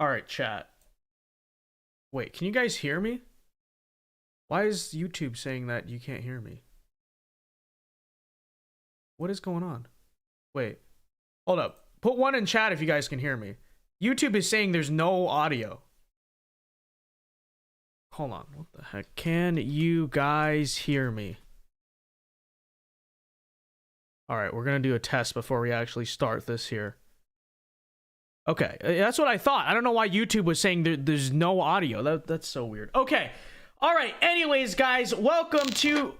All right, chat. Wait, can you guys hear me? Why is YouTube saying that you can't hear me? What is going on? Wait, hold up. Put one in chat if you guys can hear me. YouTube is saying there's no audio. Hold on, what the heck? Can you guys hear me? All right, we're gonna do a test before we actually start this here. Okay, that's what I thought. I don't know why YouTube was saying there's no audio. That's so weird. Okay, all right. Anyways, guys, welcome to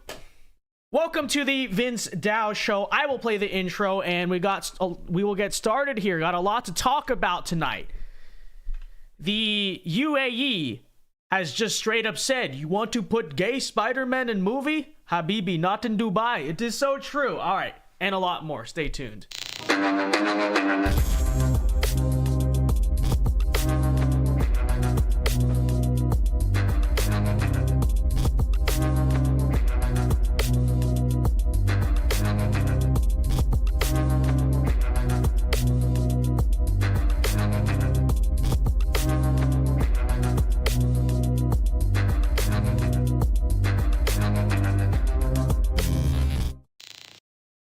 the Vince Dao Show. I will play the intro, and we will get started here. Got a lot to talk about tonight. The UAE has just straight up said, "You want to put gay Spider-Man in movie? Habibi, not in Dubai." It is so true. All right, and a lot more. Stay tuned.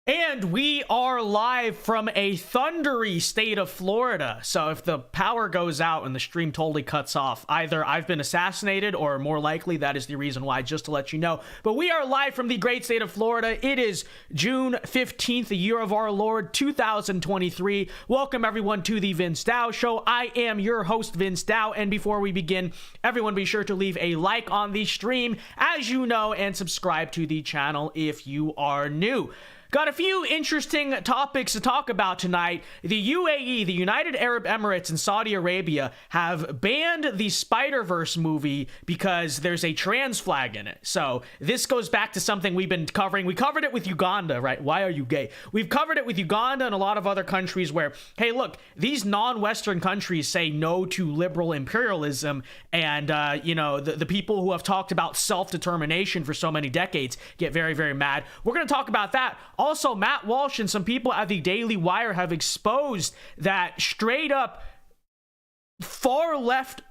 And we are live from a thundery state of Florida. So if the power goes out and the stream totally cuts off, either I've been assassinated or more likely that is the reason why, just to let you know. But we are live from the great state of Florida. It is June 15th, the year of our Lord, 2023. Welcome everyone to the Vince Dao Show. I am your host, Vince Dao. And before we begin, everyone be sure to leave a like on the stream, as you know, and subscribe to the channel if you are new. Got a few interesting topics to talk about tonight. The UAE, the United Arab Emirates, and Saudi Arabia have banned the Spider-Verse movie because there's a trans flag in it. So this goes back to something we've been covering. We covered it with Uganda, right? Why are you gay? We've covered it with Uganda and a lot of other countries where, hey, look, these non-Western countries say no to liberal imperialism, and, you know, the people who have talked about self-determination for so many decades get very, very mad. We're going to talk about that. Also, Matt Walsh and some people at the Daily Wire have exposed that straight up far left,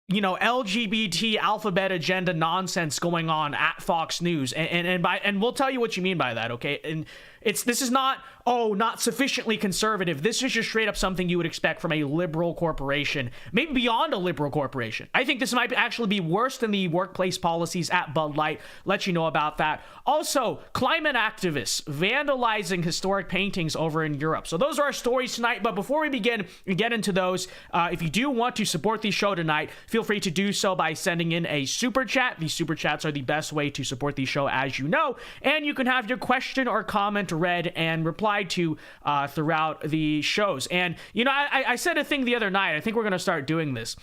you know, LGBT alphabet agenda nonsense going on at Fox News, and we'll tell you what you mean by that, okay? And this is not, oh, not sufficiently conservative. This is just straight up something you would expect from a liberal corporation, maybe beyond a liberal corporation. I think this might actually be worse than the workplace policies at Bud Light. Let you know about that. Also, climate activists vandalizing historic paintings over in Europe. So those are our stories tonight. But before we begin and get into those, if you do want to support the show tonight, feel free to do so by sending in a super chat. These super chats are the best way to support the show, as you know. And you can have your question or comment read and replied to throughout the shows. And, you know, I said a thing the other night. I think we're going to start doing this.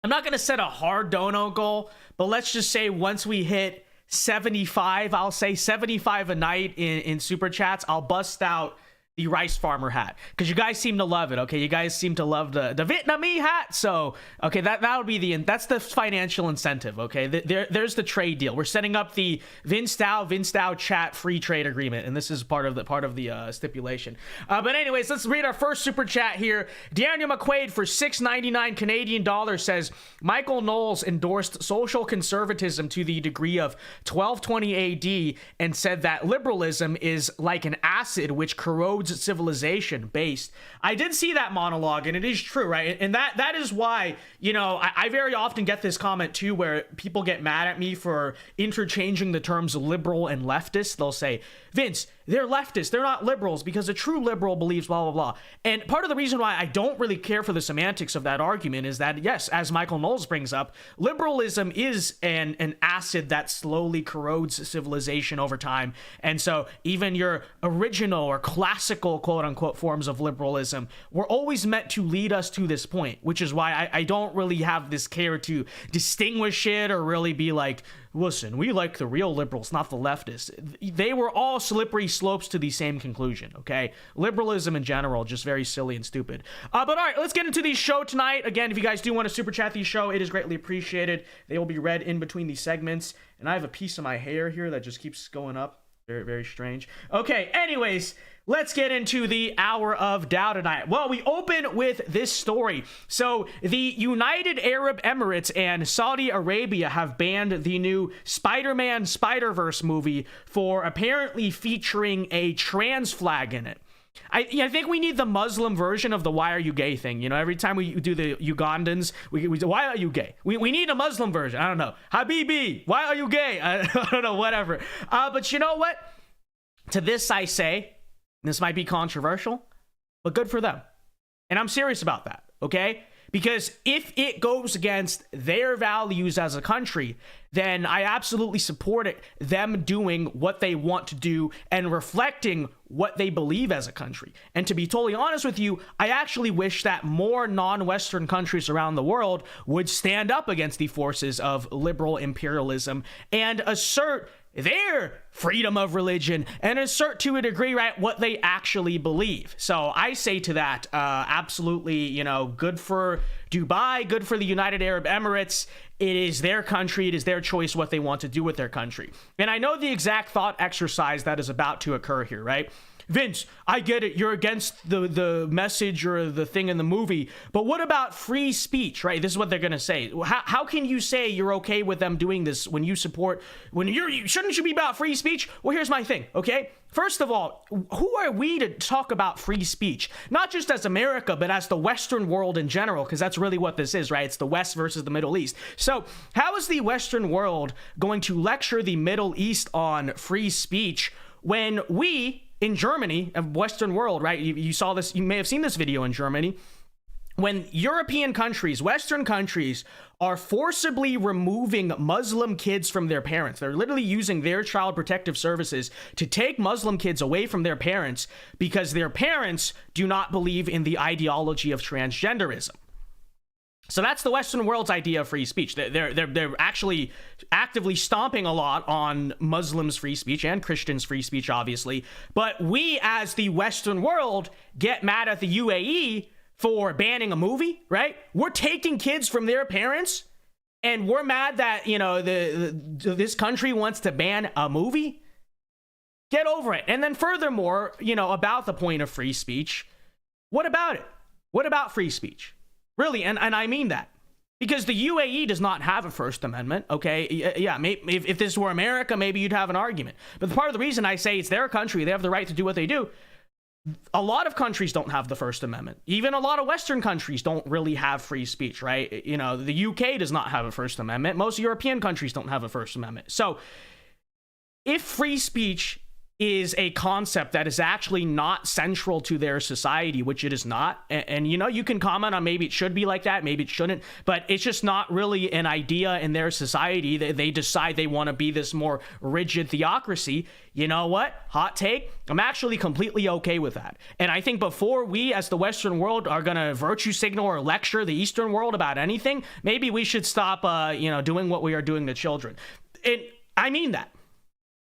I'm not going to set a hard dono goal, but let's just say once we hit 75, I'll say 75 a night in super chats, I'll bust out the rice farmer hat, because you guys seem to love it. Okay, you guys seem to love the Vietnamese hat. So okay, that would be that's the financial incentive. Okay, there's the trade deal. We're setting up the Vince Dao chat free trade agreement, and this is part of the stipulation. But anyways, let's read our first super chat here. Daniel McQuaid for $6.99 Canadian dollars says Michael Knowles endorsed social conservatism to the degree of 1220 AD and said that liberalism is like an acid which corrodes civilization based. I did see that monologue, and it is true, right? And that is why, you know, I very often get this comment too, where people get mad at me for interchanging the terms liberal and leftist. They'll say, Vince, they're leftists, they're not liberals, because a true liberal believes blah, blah, blah. And part of the reason why I don't really care for the semantics of that argument is that, yes, as Michael Knowles brings up, liberalism is an acid that slowly corrodes civilization over time. And so even your original or classical, quote unquote, forms of liberalism were always meant to lead us to this point, which is why I don't really have this care to distinguish it or really be like, listen, we like the real liberals, not the leftists. They were all slippery slopes to the same conclusion, okay? Liberalism in general, just very silly and stupid. But all right, let's get into the show tonight. Again, if you guys do want to super chat the show, it is greatly appreciated. They will be read in between the segments. And I have a piece of my hair here that just keeps going up. Very, very strange. Okay, anyways, Let's get into the hour of Dow tonight. Well, we open with this story. So the United Arab Emirates and Saudi Arabia have banned the new Spider-Man Spider-Verse movie for apparently featuring a trans flag in it. I think we need the Muslim version of the "why are you gay" thing. You know, every time we do the Ugandans, we do "why are you gay?" We need a Muslim version. I don't know. Habibi, why are you gay? I don't know, whatever. But you know what? To this I say, this might be controversial, but good for them. And I'm serious about that, okay? Because if it goes against their values as a country, then I absolutely support it, them doing what they want to do and reflecting what they believe as a country. And to be totally honest with you, I actually wish that more non-Western countries around the world would stand up against the forces of liberal imperialism and assert their freedom of religion and assert to a degree, right, what they actually believe. So I say to that, absolutely, you know, good for Dubai, good for the United Arab Emirates. It is their country. It is their choice what they want to do with their country. And I know the exact thought exercise that is about to occur here, right? Vince, I get it. You're against the message or the thing in the movie, but what about free speech, right? This is what they're going to say. How can you say you're okay with them doing this when you support, shouldn't you be about free speech? Well, here's my thing, okay? First of all, who are we to talk about free speech? Not just as America, but as the Western world in general, because that's really what this is, right? It's the West versus the Middle East. So how is the Western world going to lecture the Middle East on free speech when we, in Germany, a Western world, right? You saw this, you may have seen this video in Germany, when European countries, Western countries, are forcibly removing Muslim kids from their parents. They're literally using their child protective services to take Muslim kids away from their parents because their parents do not believe in the ideology of transgenderism. So that's the Western world's idea of free speech. They're actually actively stomping a lot on Muslims' free speech and Christians' free speech, obviously. But we, as the Western world, get mad at the UAE for banning a movie, right? We're taking kids from their parents, and we're mad that, you know, this country wants to ban a movie. Get over it. And then furthermore, you know, about the point of free speech, what about it? What about free speech? Really, and I mean that. Because the UAE does not have a First Amendment, okay? Yeah, if this were America, maybe you'd have an argument. But part of the reason I say it's their country, they have the right to do what they do. A lot of countries don't have the First Amendment. Even a lot of Western countries don't really have free speech, right? You know, the UK does not have a First Amendment. Most European countries don't have a First Amendment. So if free speech is a concept that is actually not central to their society, which it is not. And you know, you can comment on maybe it should be like that, maybe it shouldn't, but it's just not really an idea in their society. They decide they want to be this more rigid theocracy. You know what? Hot take. I'm actually completely okay with that. And I think before we, as the Western world, are going to virtue signal or lecture the Eastern world about anything, maybe we should stop, doing what we are doing to children. And I mean that.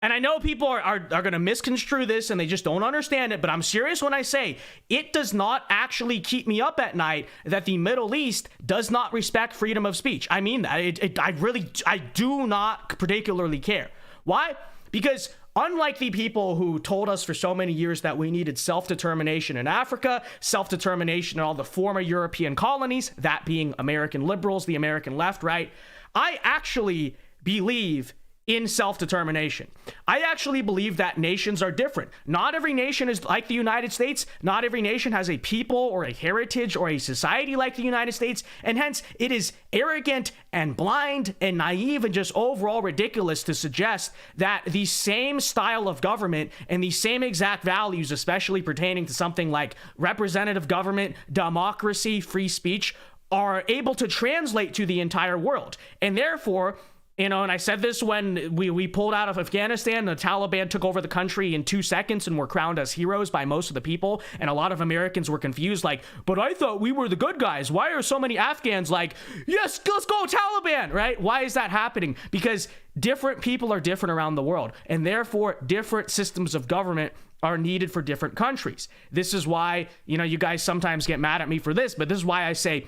And I know people are going to misconstrue this and they just don't understand it, but I'm serious when I say it does not actually keep me up at night that the Middle East does not respect freedom of speech. I mean that. I do not particularly care. Why? Because unlike the people who told us for so many years that we needed self-determination in Africa, self-determination in all the former European colonies, that being American liberals, the American left, right? I actually believe in self-determination. I actually believe that nations are different. Not every nation is like the United States. Not every nation has a people or a heritage or a society like the United States. And hence, it is arrogant and blind and naive and just overall ridiculous to suggest that the same style of government and the same exact values, especially pertaining to something like representative government, democracy, free speech, are able to translate to the entire world. And therefore, you know, and I said this when we pulled out of Afghanistan, the Taliban took over the country in 2 seconds and were crowned as heroes by most of the people. And a lot of Americans were confused, like, but I thought we were the good guys. Why are so many Afghans like, yes, let's go Taliban, right? Why is that happening? Because different people are different around the world. And therefore, different systems of government are needed for different countries. This is why, you know, you guys sometimes get mad at me for this, but this is why I say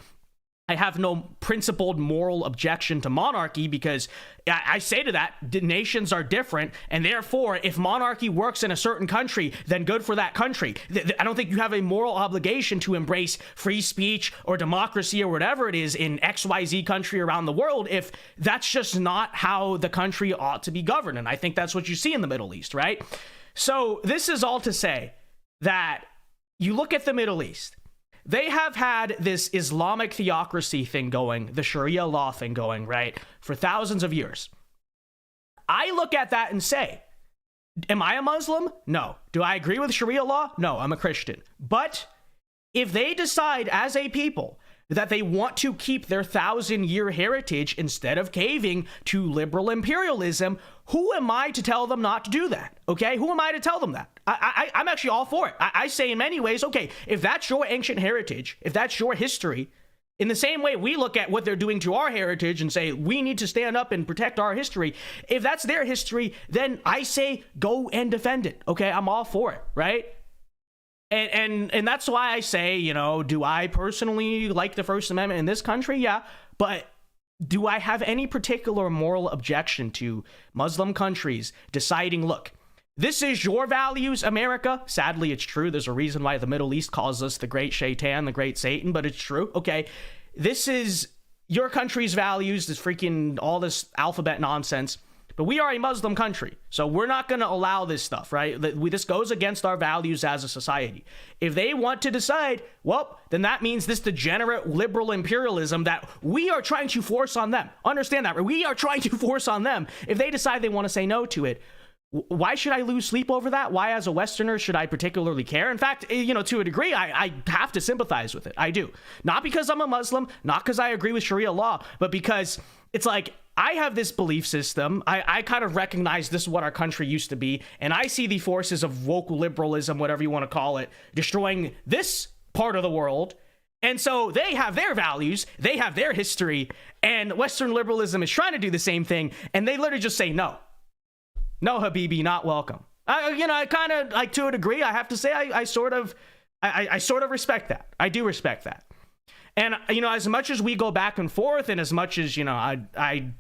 I have no principled moral objection to monarchy, because I say to that, nations are different, and therefore, if monarchy works in a certain country, then good for that country. I don't think you have a moral obligation to embrace free speech or democracy or whatever it is in XYZ country around the world if that's just not how the country ought to be governed. And I think that's what you see in the Middle East, right? So this is all to say that you look at the Middle East. They have had this Islamic theocracy thing going, the Sharia law thing going, right, for thousands of years. I look at that and say, am I a Muslim? No. Do I agree with Sharia law? No, I'm a Christian. But if they decide as a people that they want to keep their 1,000-year heritage instead of caving to liberal imperialism, who am I to tell them not to do that? Okay, who am I to tell them that? I'm actually all for it. I say in many ways, okay, if that's your ancient heritage, if that's your history, in the same way we look at what they're doing to our heritage and say we need to stand up and protect our history, if that's their history, then I say go and defend it. Okay, I'm all for it, right? And that's why I say, you know, do I personally like the First Amendment in this country? Yeah, but do I have any particular moral objection to Muslim countries deciding, look, this is your values, America? Sadly, it's true. There's a reason why the Middle East calls us the Great Shaitan, the Great Satan, but it's true. Okay, this is your country's values, this freaking, all this alphabet nonsense. But we are a Muslim country, so we're not going to allow this stuff, right? This goes against our values as a society. If they want to decide, well, then that means this degenerate liberal imperialism that we are trying to force on them. Understand that, right? We are trying to force on them. If they decide they want to say no to it, why should I lose sleep over that? Why, as a Westerner, should I particularly care? In fact, you know, to a degree, I have to sympathize with it. I do. Not because I'm a Muslim, not because I agree with Sharia law, but because it's like, I have this belief system. I kind of recognize this is what our country used to be, and I see the forces of woke liberalism, whatever you want to call it, destroying this part of the world. And so they have their values, they have their history, and Western liberalism is trying to do the same thing, and they literally just say no. No, Habibi, not welcome. You know, I kind of, like, to a degree, I have to say, I sort of respect that. I do respect that. And, you know, as much as we go back and forth, and as much as, you know, I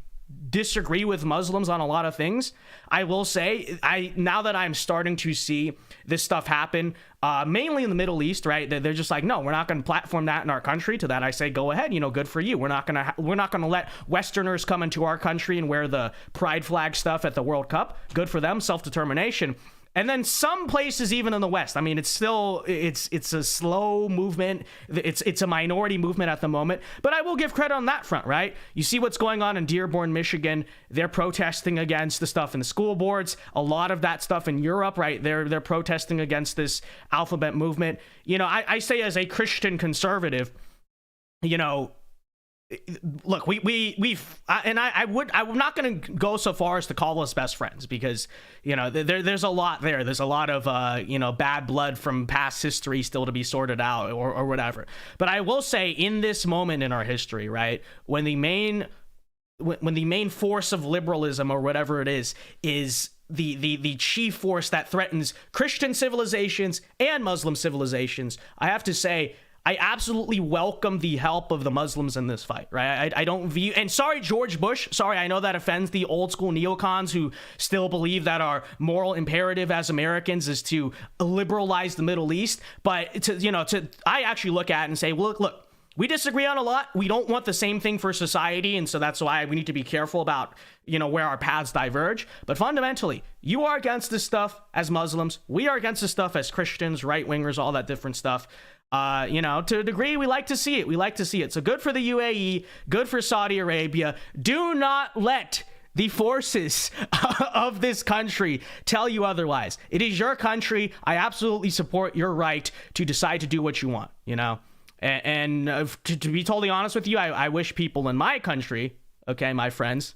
disagree with Muslims on a lot of things, I will say, now that I'm starting to see this stuff happen, mainly in the Middle East, right? They're just like, no, we're not going to platform that in our country. To that, I say, go ahead, you know, good for you. We're not going to let Westerners come into our country and wear the pride flag stuff at the World Cup. Good for them, self-determination. And then some places, even in the West, I mean, it's still, it's a slow movement. It's a minority movement at the moment, but I will give credit on that front, right? You see what's going on in Dearborn, Michigan. They're protesting against the stuff in the school boards. A lot of that stuff in Europe, right? They're protesting against this alphabet movement. You know, I say as a Christian conservative, you know, look, I'm not going to go so far as to call us best friends, because, you know, there's a lot there. There's a lot of, you know, bad blood from past history still to be sorted out, or whatever. But I will say, in this moment in our history, right, when the main force of liberalism, or whatever it is the chief force that threatens Christian civilizations and Muslim civilizations, I have to say, I absolutely welcome the help of the Muslims in this fight, right? I don't view, and sorry, George Bush, sorry, I know that offends the old school neocons who still believe that our moral imperative as Americans is to liberalize the Middle East, but I actually look at it and say, well, look, we disagree on a lot. We don't want the same thing for society, and so that's why we need to be careful about, you know, where our paths diverge. But fundamentally, you are against this stuff as Muslims. We are against this stuff as Christians, right-wingers, all that different stuff. You know, to a degree, we like to see it. We like to see it. So good for the UAE, good for Saudi Arabia. Do not let the forces of this country tell you otherwise. It is your country. I absolutely support your right to decide to do what you want, you know? And to be totally honest with you, I wish people in my country, okay, my friends,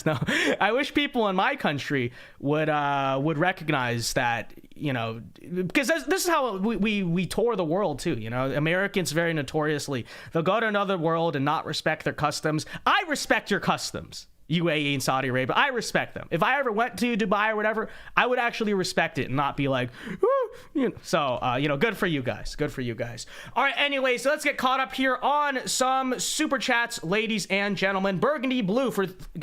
no, I wish people in my country would recognize that, you know, because this is how we tour the world too, you know. Americans very notoriously, they'll go to another world and not respect their customs. I respect your customs. UAE and Saudi Arabia. I respect them. If I ever went to Dubai or whatever, I would actually respect it and not be like, so, good for you guys. Good for you guys. All right, anyway, so let's get caught up here on some super chats, ladies and gentlemen. Burgundy Blue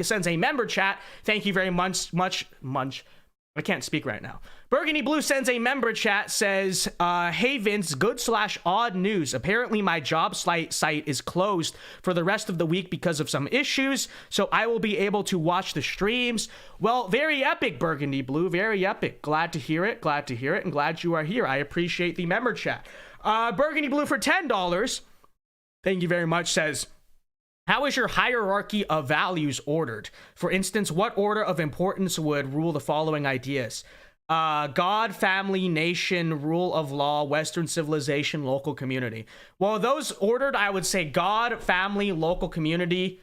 sends a member chat. Thank you very much. I can't speak right now. Burgundy Blue sends a member chat, says, hey Vince, good/odd news. Apparently my job site is closed for the rest of the week because of some issues, so I will be able to watch the streams. Well, very epic, Burgundy Blue, very epic. Glad to hear it, and glad you are here. I appreciate the member chat. Burgundy Blue for $10, thank you very much, says, how is your hierarchy of values ordered? For instance, what order of importance would rule the following ideas? God, family, nation, rule of law, Western civilization, local community. Well, those ordered, I would say God, family, local community,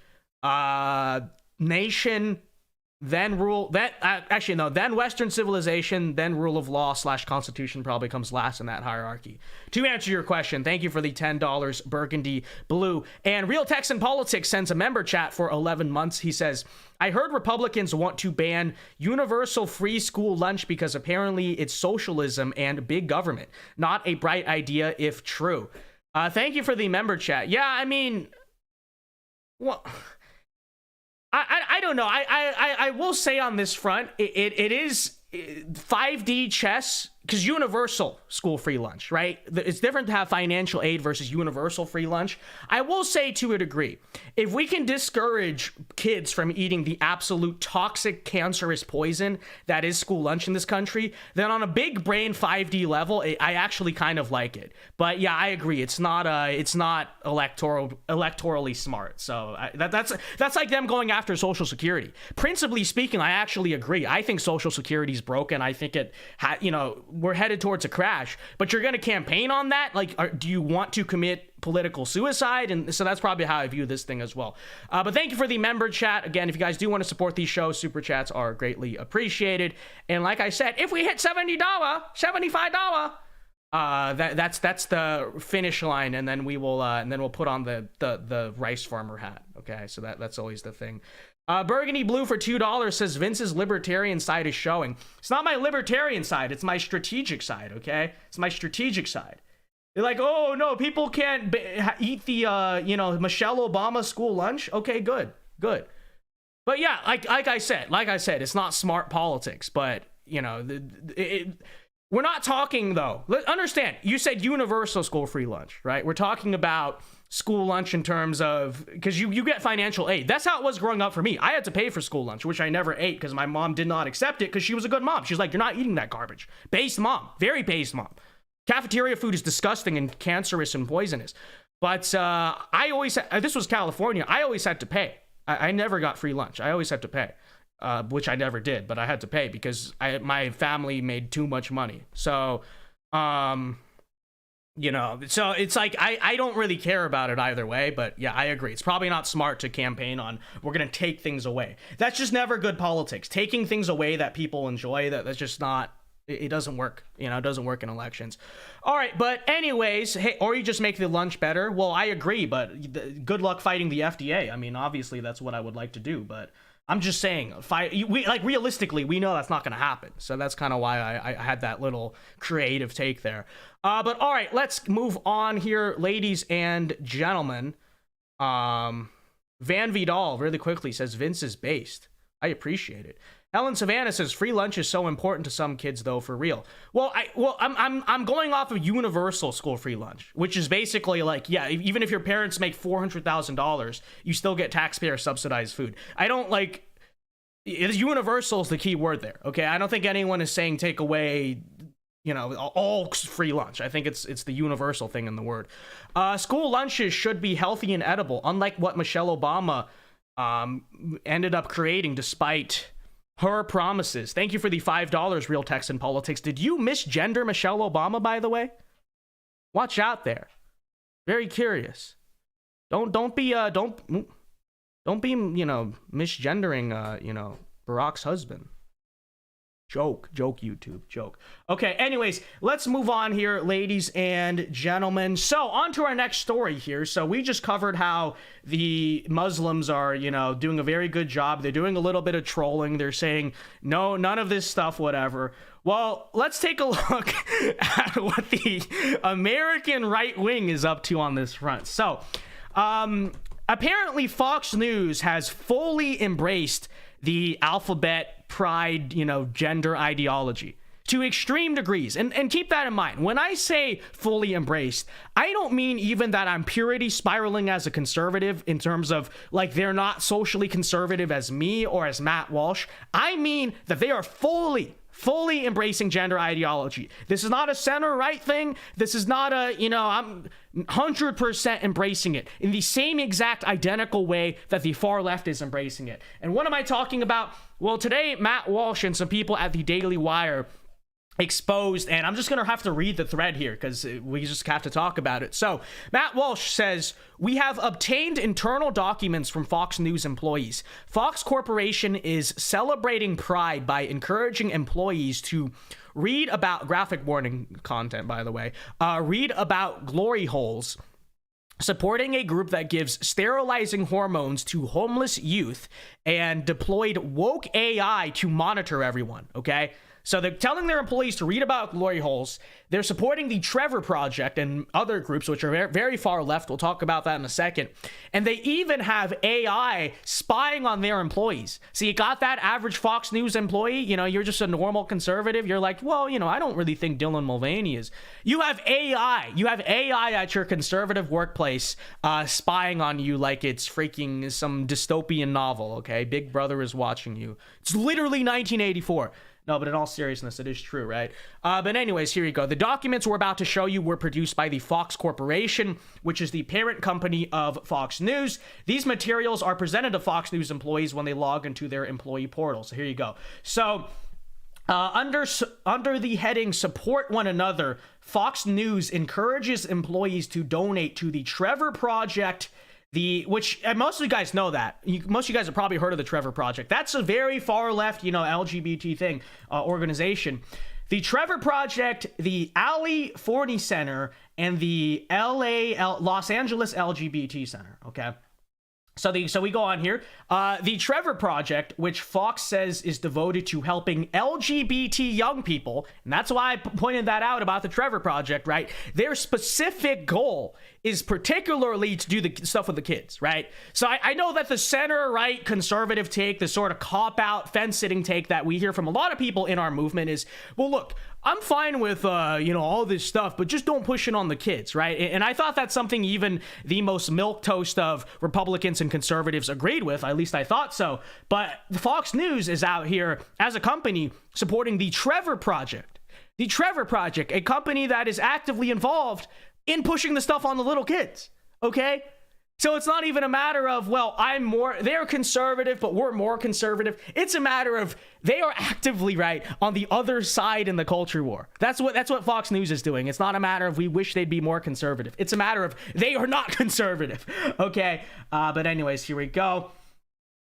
nation, then then Western civilization, then rule of law / constitution probably comes last in that hierarchy. To answer your question, thank you for the $10, Burgundy Blue. And Real Texan Politics sends a member chat for 11 months. He says, I heard Republicans want to ban universal free school lunch because apparently it's socialism and big government. Not a bright idea if true. Thank you for the member chat. Yeah, I mean, well, I don't know. I will say on this front, it is 5D chess, because universal school free lunch, right? It's different to have financial aid versus universal free lunch. I will say to a degree, if we can discourage kids from eating the absolute toxic, cancerous poison that is school lunch in this country, then on a big brain 5D level, I actually kind of like it. But yeah, I agree. It's not electorally smart. So that's like them going after Social Security. Principally speaking, I actually agree. I think Social Security is broken. I think we're headed towards a crash, but you're going to campaign on that? Like, do you want to commit political suicide? And so that's probably how I view this thing as well. But thank you for the member chat. Again, if you guys do want to support these shows, super chats are greatly appreciated. And like I said, if we hit $70, $75, that's the finish line, and then we'll put on the rice farmer hat. Okay, so that's always the thing. Burgundy Blue for $2 says Vince's libertarian side is showing. It's not my libertarian side. It's my strategic side, okay? It's my strategic side. They're like, oh, no, people can't eat the, Michelle Obama school lunch. Okay, good. But yeah, like I said, it's not smart politics. But, we're not talking, though. Understand, you said universal school free lunch, right? We're talking about school lunch in terms of, because you get financial aid. That's how it was growing up for me. I had to pay for school lunch, which I never ate because my mom did not accept it because she was a good mom. She's like, you're not eating that garbage. Based mom. Very based mom. Cafeteria food is disgusting and cancerous and poisonous. But this was California. I always had to pay. I never got free lunch. I always had to pay, which I never did, but I had to pay because my family made too much money. So, so it's like, I don't really care about it either way, but yeah, I agree. It's probably not smart to campaign on, we're going to take things away. That's just never good politics. Taking things away that people enjoy, that's just not, it doesn't work. It doesn't work in elections. All right, but anyways, hey, or you just make the lunch better. Well, I agree, but good luck fighting the FDA. I mean, obviously that's what I would like to do, but I'm just saying, realistically, we know that's not going to happen. So that's kind of why I had that little creative take there. But all right, let's move on here, ladies and gentlemen. Van Vidal really quickly says Vince is based. I appreciate it. Helen Savannah says free lunch is so important to some kids, though, for real. Well, I'm going off of universal school free lunch, which is basically like, yeah, even if your parents make $400,000, you still get taxpayer subsidized food. I don't like, universal is the key word there. Okay, I don't think anyone is saying take away, all free lunch. I think it's the universal thing in the word. School lunches should be healthy and edible, unlike what Michelle Obama ended up creating, despite her promises. Thank you for the $5, Real Texan Politics. Did you misgender Michelle Obama, by the way? Watch out there. Very curious. Don't be misgendering Barack's husband. Joke, YouTube, joke. Okay, anyways, let's move on here, ladies and gentlemen. So, on to our next story here. So, we just covered how the Muslims are, doing a very good job. They're doing a little bit of trolling. They're saying, no, none of this stuff, whatever. Well, let's take a look at what the American right wing is up to on this front. So, apparently, Fox News has fully embraced the alphabet pride, gender ideology to extreme degrees. And keep that in mind. When I say fully embraced, I don't mean even that I'm purity spiraling as a conservative in terms of like they're not socially conservative as me or as Matt Walsh. I mean that they are fully embracing gender ideology. This is not a center-right thing. This is not a, I'm 100% embracing it in the same exact identical way that the far left is embracing it. And what am I talking about? Well, today, Matt Walsh and some people at the Daily Wire exposed, and I'm just going to have to read the thread here because we just have to talk about it. So Matt Walsh says, we have obtained internal documents from Fox News employees. Fox Corporation is celebrating pride by encouraging employees to read about graphic warning content, by the way, read about glory holes, supporting a group that gives sterilizing hormones to homeless youth, and deployed woke AI to monitor everyone, okay? So they're telling their employees to read about glory holes. They're supporting the Trevor Project and other groups, which are very, very far left. We'll talk about that in a second. And they even have AI spying on their employees. So you got that average Fox News employee, you're just a normal conservative. You're like, well, I don't really think Dylan Mulvaney is. You have AI. You have AI at your conservative workplace spying on you like it's freaking some dystopian novel, okay? Big Brother is watching you. It's literally 1984. No, but in all seriousness, it is true, right? But anyways, here you go. The documents we're about to show you were produced by the Fox Corporation, which is the parent company of Fox News. These materials are presented to Fox News employees when they log into their employee portal. So here you go. So under the heading Support One Another, Fox News encourages employees to donate to the Trevor Project, which most of you guys know that. Most of you guys have probably heard of the Trevor Project. That's a very far left, LGBT thing, organization. The Trevor Project, the Ali Forney Center, and the Los Angeles LGBT Center, okay? So we go on here. The Trevor Project, which Fox says is devoted to helping LGBT young people, and that's why I pointed that out about the Trevor Project, right? Their specific goal is particularly to do the stuff with the kids, right? So I know that the center-right conservative take, the sort of cop-out, fence-sitting take that we hear from a lot of people in our movement is, well, look, I'm fine with, all this stuff, but just don't push it on the kids, right? And I thought that's something even the most milquetoast of Republicans and conservatives agreed with. At least I thought so. But Fox News is out here as a company supporting the Trevor Project. The Trevor Project, a company that is actively involved in pushing the stuff on the little kids, okay? So it's not even a matter of, well, they're conservative, but we're more conservative. It's a matter of they are actively right on the other side in the culture war. That's what Fox News is doing. It's not a matter of we wish they'd be more conservative. It's a matter of they are not conservative, okay? But anyways, here we go.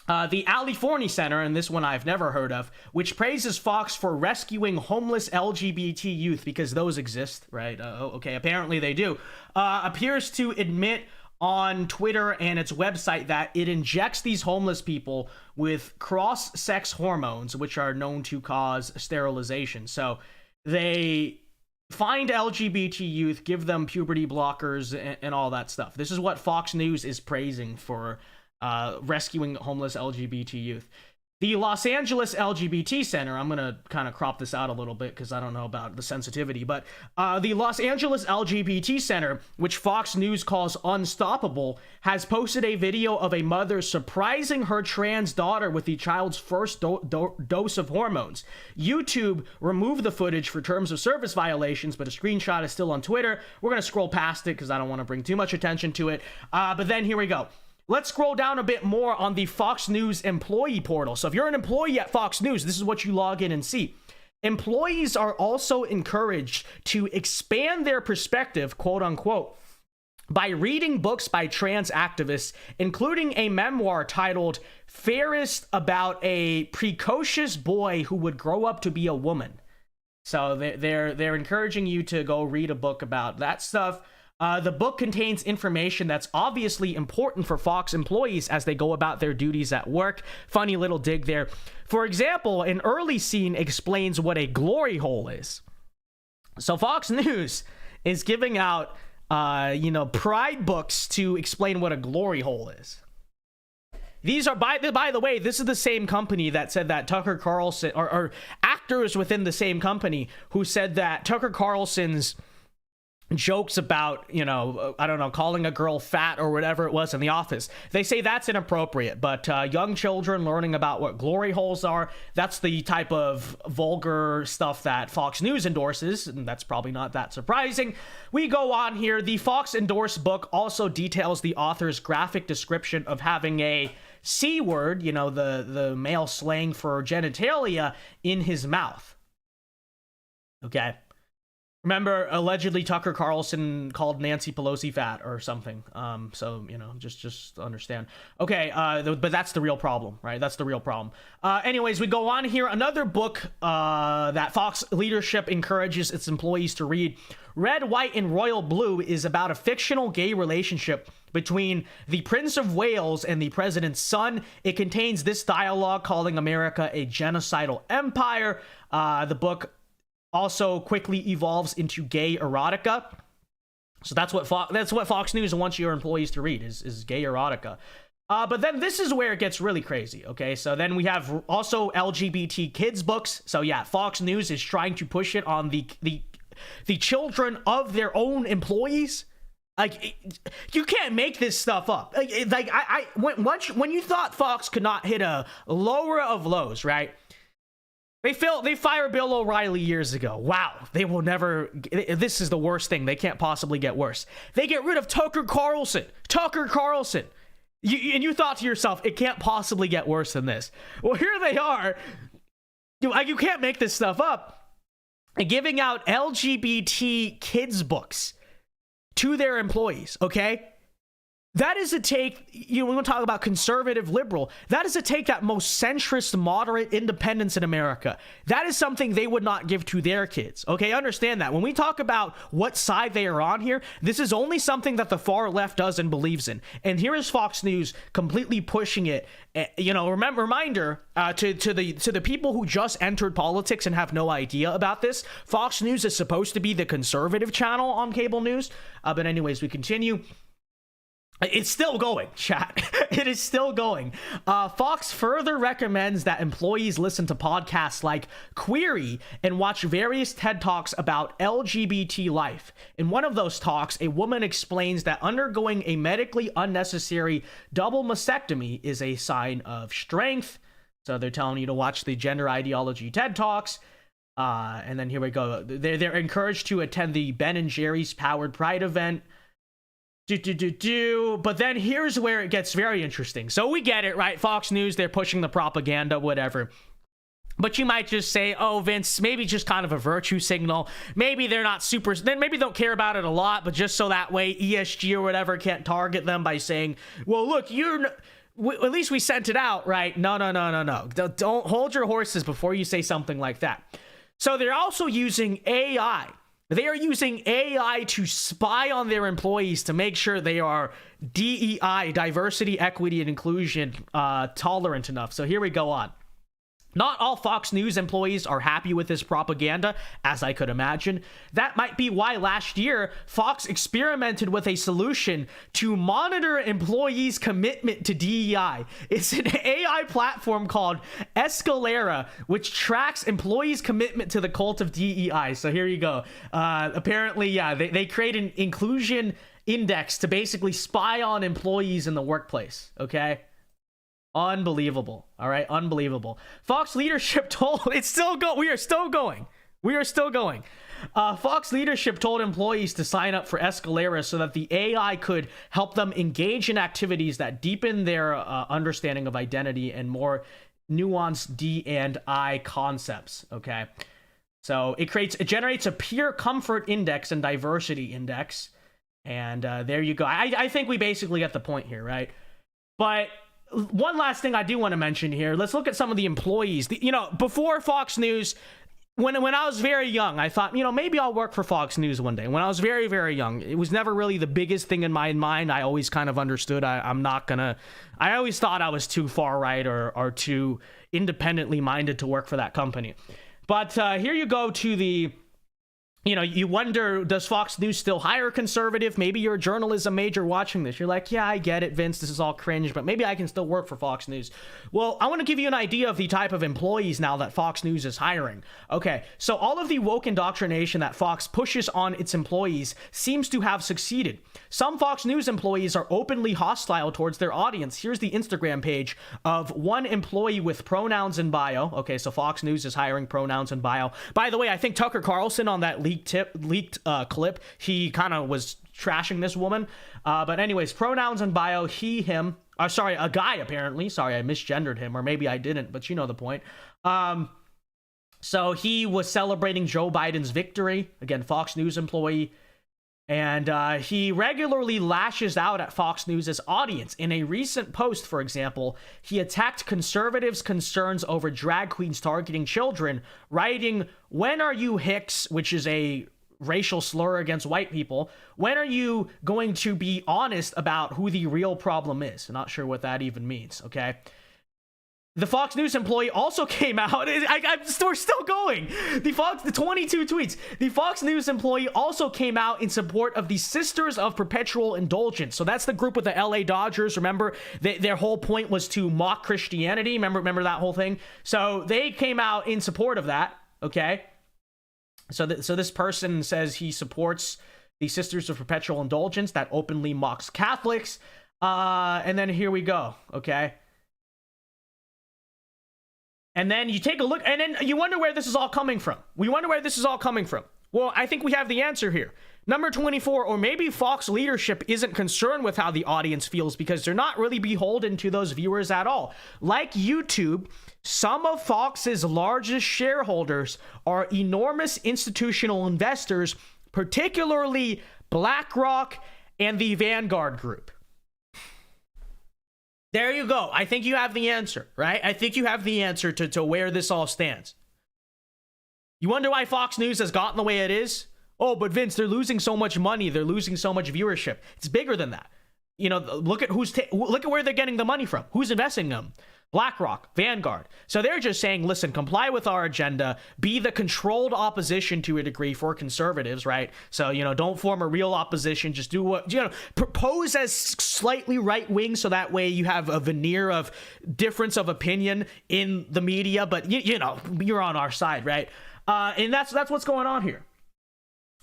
The Ali Forney Center, and this one I've never heard of, which praises Fox for rescuing homeless LGBT youth, because those exist, right? Okay, apparently they do, appears to admit on Twitter and its website that it injects these homeless people with cross-sex hormones, which are known to cause sterilization. So they find LGBT youth, give them puberty blockers, and all that stuff. This is what Fox News is praising for rescuing homeless LGBT youth. The Los Angeles LGBT Center, I'm going to kind of crop this out a little bit because I don't know about the sensitivity, but the Los Angeles LGBT Center, which Fox News calls unstoppable, has posted a video of a mother surprising her trans daughter with the child's first dose of hormones. YouTube removed the footage for terms of service violations, but a screenshot is still on Twitter. We're going to scroll past it because I don't want to bring too much attention to it. But then here we go. Let's scroll down a bit more on the Fox News employee portal. So if you're an employee at Fox News, this is what you log in and see. Employees are also encouraged to expand their perspective, quote unquote, by reading books by trans activists, including a memoir titled Fairest, about a precocious boy who would grow up to be a woman. So they're encouraging you to go read a book about that stuff. The book contains information that's obviously important for Fox employees as they go about their duties at work. Funny little dig there. For example, an early scene explains what a glory hole is. So Fox News is giving out pride books to explain what a glory hole is. These are, by the way, this is the same company that said that Tucker Carlson, or actors within the same company who said that Tucker Carlson's jokes about, calling a girl fat or whatever it was in The Office, they say that's inappropriate. But young children learning about what glory holes are, that's the type of vulgar stuff that Fox News endorses, and that's probably not that surprising. We go on here. The Fox endorsed book also details the author's graphic description of having a C word, the male slang for genitalia, in his mouth. Okay. Remember, allegedly Tucker Carlson called Nancy Pelosi fat or something. So, just understand. Okay, but that's the real problem, right? That's the real problem. Anyways, we go on here. Another book that Fox leadership encourages its employees to read, Red, White, and Royal Blue, is about a fictional gay relationship between the Prince of Wales and the president's son. It contains this dialogue calling America a genocidal empire. The book also quickly evolves into gay erotica. So that's what Fox News wants your employees to read is gay erotica. But then this is where it gets really crazy. Okay, so then we have also LGBT kids books. So yeah, Fox News is trying to push it on the children of their own employees. Like, you can't make this stuff up. When you thought Fox could not hit a lower of lows, right? They fired Bill O'Reilly years ago. Wow, they will never. This is the worst thing. They can't possibly get worse. They get rid of Tucker Carlson. You thought to yourself, it can't possibly get worse than this. Well, here they are. You can't make this stuff up. Giving out LGBT kids books to their employees. Okay. That is a take, we want to talk about conservative liberal. That is a take that most centrist, moderate independents in America. That is something they would not give to their kids. Okay, understand that. When we talk about what side they are on here, this is only something that the far left does and believes in. And here is Fox News completely pushing it. Reminder to the people who just entered politics and have no idea about this. Fox News is supposed to be the conservative channel on cable news. But anyways, we continue. It's still going, chat. It is still going. Fox further recommends that employees listen to podcasts like Query and watch various TED Talks about LGBT life. In one of those talks, a woman explains that undergoing a medically unnecessary double mastectomy is a sign of strength. So they're telling you to watch the gender ideology TED Talks. And then here we go. They're encouraged to attend the Ben & Jerry's Powered Pride event. But then here's where it gets very interesting. So we get it, right? Fox News, they're pushing the propaganda, whatever. But you might just say, oh, Vince, maybe just kind of a virtue signal. Maybe they're not super, then maybe they don't care about it a lot, but just so that way ESG or whatever can't target them by saying, well, look, at least we sent it out, right? No. Don't hold your horses before you say something like that. So they're also using AI. They are using AI to spy on their employees to make sure they are DEI, diversity, equity, and inclusion, tolerant enough. So here we go on. Not all Fox News employees are happy with this propaganda, as I could imagine. That might be why last year, Fox experimented with a solution to monitor employees' commitment to DEI. It's an AI platform called Escalera, which tracks employees' commitment to the cult of DEI. So here you go. Apparently, yeah, they create an inclusion index to basically spy on employees in the workplace, okay? Unbelievable. All right, unbelievable. Fox leadership told we are still going. Fox leadership told employees to sign up for Escalera so that the AI could help them engage in activities that deepen their understanding of identity and more nuanced D&I concepts. Okay, so it generates a peer comfort index and diversity index. And there you go. I think we basically get the point here, right? But one last thing I do want to mention here. Let's look at some of the employees. Before Fox News, when I was very young, I thought, maybe I'll work for Fox News one day. When I was very, very young, it was never really the biggest thing in my mind. I always kind of understood I always thought I was too far right or too independently minded to work for that company. But here you go to the... you wonder, does Fox News still hire conservative? Maybe you're a journalism major watching this. You're like, yeah, I get it, Vince. This is all cringe, but maybe I can still work for Fox News. Well, I want to give you an idea of the type of employees now that Fox News is hiring. Okay, so all of the woke indoctrination that Fox pushes on its employees seems to have succeeded. Some Fox News employees are openly hostile towards their audience. Here's the Instagram page of one employee with pronouns in bio. Okay, so Fox News is hiring pronouns in bio. By the way, I think Tucker Carlson on that leaked clip, he kind of was trashing this woman. But anyways, pronouns in bio, he, him. Sorry, a guy apparently. Sorry, I misgendered him, or maybe I didn't, but you know the point. So he was celebrating Joe Biden's victory. Again, Fox News employee. And he regularly lashes out at Fox News' audience. In a recent post, for example, he attacked conservatives' concerns over drag queens targeting children, writing, "When are you Hicks," which is a racial slur against white people, "when are you going to be honest about who the real problem is?" I'm not sure what that even means, okay? The Fox News employee also came out. We're still going. The 22 tweets. The Fox News employee also came out in support of the Sisters of Perpetual Indulgence. So that's the group with the LA Dodgers. Remember, their whole point was to mock Christianity. Remember that whole thing? So they came out in support of that. Okay. So this person says he supports the Sisters of Perpetual Indulgence that openly mocks Catholics. And then here we go. Okay. And then you take a look, and then you wonder where this is all coming from. Well, I think we have the answer here. Number 24, or maybe Fox leadership isn't concerned with how the audience feels because they're not really beholden to those viewers at all. Like YouTube, some of Fox's largest shareholders are enormous institutional investors, particularly BlackRock and the Vanguard Group. There you go. I think you have the answer, right? I think you have the answer to where this all stands. You wonder why Fox News has gotten the way it is? Oh, but Vince, they're losing so much money. They're losing so much viewership. It's bigger than that. Look at look at where they're getting the money from. Who's investing in them? BlackRock, Vanguard. So they're just saying, listen, comply with our agenda, be the controlled opposition to a degree for conservatives, right? So, don't form a real opposition. Just do what, propose as slightly right wing so that way you have a veneer of difference of opinion in the media, but you're on our side, right? And that's what's going on here.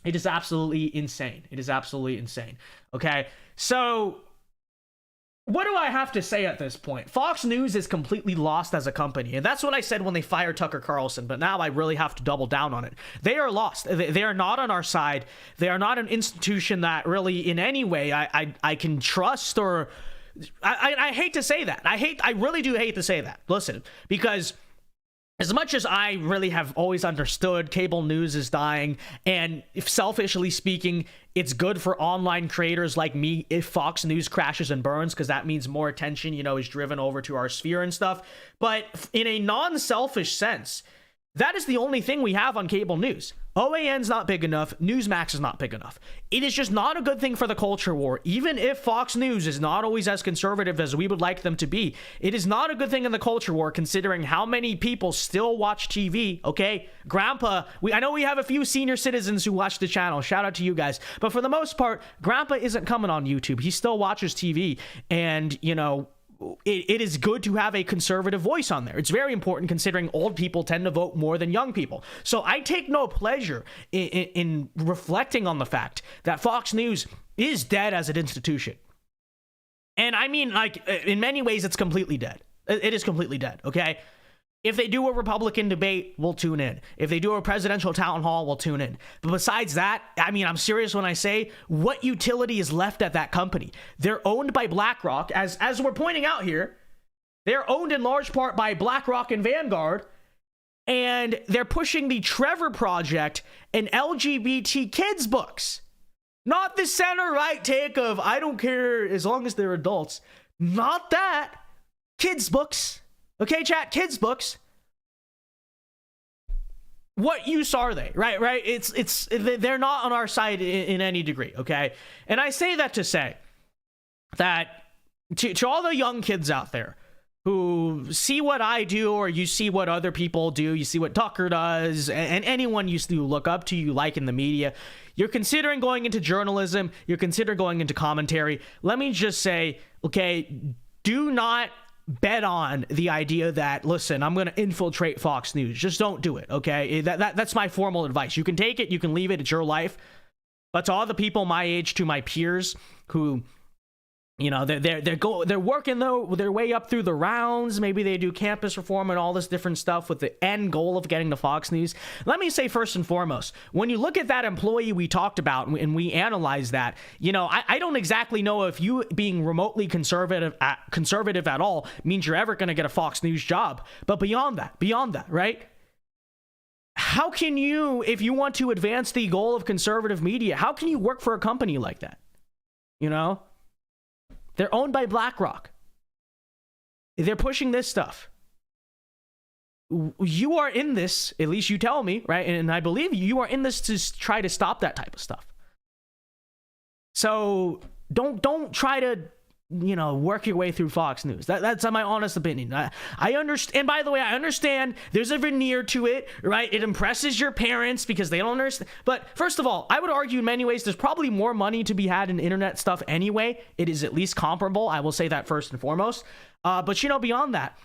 It is absolutely insane. Okay. So what do I have to say at this point? Fox News is completely lost as a company. And that's what I said when they fired Tucker Carlson. But now I really have to double down on it. They are lost. They are not on our side. They are not an institution that really in any way I can trust or... I hate to say that. I really do hate to say that. Listen, because... as much as I really have always understood cable news is dying, and if selfishly speaking, it's good for online creators like me if Fox News crashes and burns, because that means more attention, is driven over to our sphere and stuff. But in a non-selfish sense, that is the only thing we have on cable news. OAN's not big enough. Newsmax is not big enough. It is just not a good thing for the culture war. Even if Fox News is not always as conservative as we would like them to be, it is not a good thing in the culture war considering how many people still watch TV, okay? Grandpa, I know we have a few senior citizens who watch the channel. Shout out to you guys. But for the most part, Grandpa isn't coming on YouTube. He still watches TV. And, it is good to have a conservative voice on there. It's very important considering old people tend to vote more than young people. So I take no pleasure in reflecting on the fact that Fox News is dead as an institution. And I mean, in many ways, it's completely dead. It is completely dead, okay? If they do a Republican debate, we'll tune in. If they do a presidential town hall, we'll tune in. But besides that, I mean, I'm serious when I say what utility is left at that company. They're owned by BlackRock, as we're pointing out here. They're owned in large part by BlackRock and Vanguard, and they're pushing the Trevor Project and LGBT kids books. Not the center right take of I don't care as long as they're adults. Not that. Kids books. Okay, chat, kids books. What use are they? Right. They're not on our side in any degree. Okay. And I say that to say that to all the young kids out there who see what I do, or you see what other people do, you see what Tucker does, and anyone you look up to, you like in the media, you're considering going into journalism, you're considering going into commentary. Let me just say, okay, do not bet on the idea that, listen, I'm going to infiltrate Fox News. Just don't do it, okay? That's my formal advice. You can take it, you can leave it, it's your life. But to all the people my age, to my peers who, you know, they're working their way up through the rounds. Maybe they do campus reform and all this different stuff with the end goal of getting to Fox News. Let me say first and foremost, when you look at that employee we talked about and we analyze that, you know, I don't exactly know if you being remotely conservative at all means you're ever going to get a Fox News job. But beyond that, right? How can you, if you want to advance the goal of conservative media, how can you work for a company like that? You know? They're owned by BlackRock. They're pushing this stuff. You are in this, at least you tell me, right? And I believe you are in this to try to stop that type of stuff. So don't try to, you know, work your way through Fox News. That's my honest opinion. I understand. And by the way, I understand there's a veneer to it, right? It impresses your parents because they don't understand. But first of all, I would argue in many ways there's probably more money to be had in internet stuff anyway. It is at least comparable. I will say that first and foremost. But you know, beyond that,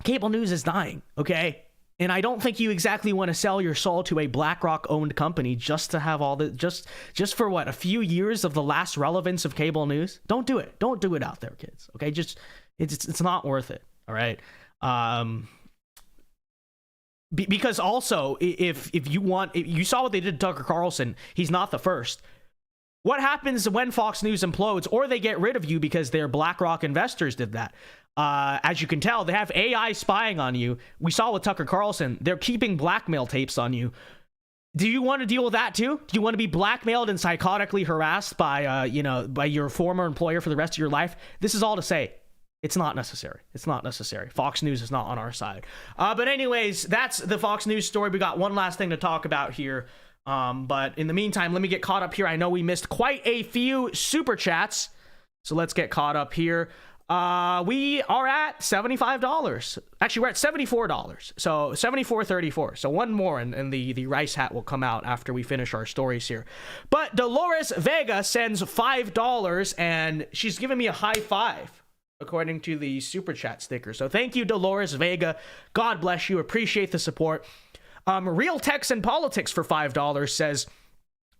cable news is dying. Okay. And I don't think you exactly want to sell your soul to a BlackRock owned company just to have all the just for what, a few years of the last relevance of cable news. Don't do it. Don't do it out there, kids. Okay, just it's not worth it. All right. Because also, if you saw what they did to Tucker Carlson, he's not the first. What happens when Fox News implodes, or they get rid of you because their BlackRock investors did that? As you can tell, they have AI spying on you. We saw with Tucker Carlson, they're keeping blackmail tapes on you. Do you want to deal with that too? Do you want to be blackmailed and psychotically harassed by, by your former employer for the rest of your life? This is all to say, it's not necessary. It's not necessary. Fox News is not on our side. But anyways, that's the Fox News story. We got one last thing to talk about here. But in the meantime, let me get caught up here. I know we missed quite a few super chats, so let's get caught up here. We are at $75. Actually, we're at $74. So $74.34. So one more, and the rice hat will come out after we finish our stories here. But Dolores Vega sends $5, and she's giving me a high five, according to the super chat sticker. So thank you, Dolores Vega. God bless you. Appreciate the support. Real Texan Politics for $5 says,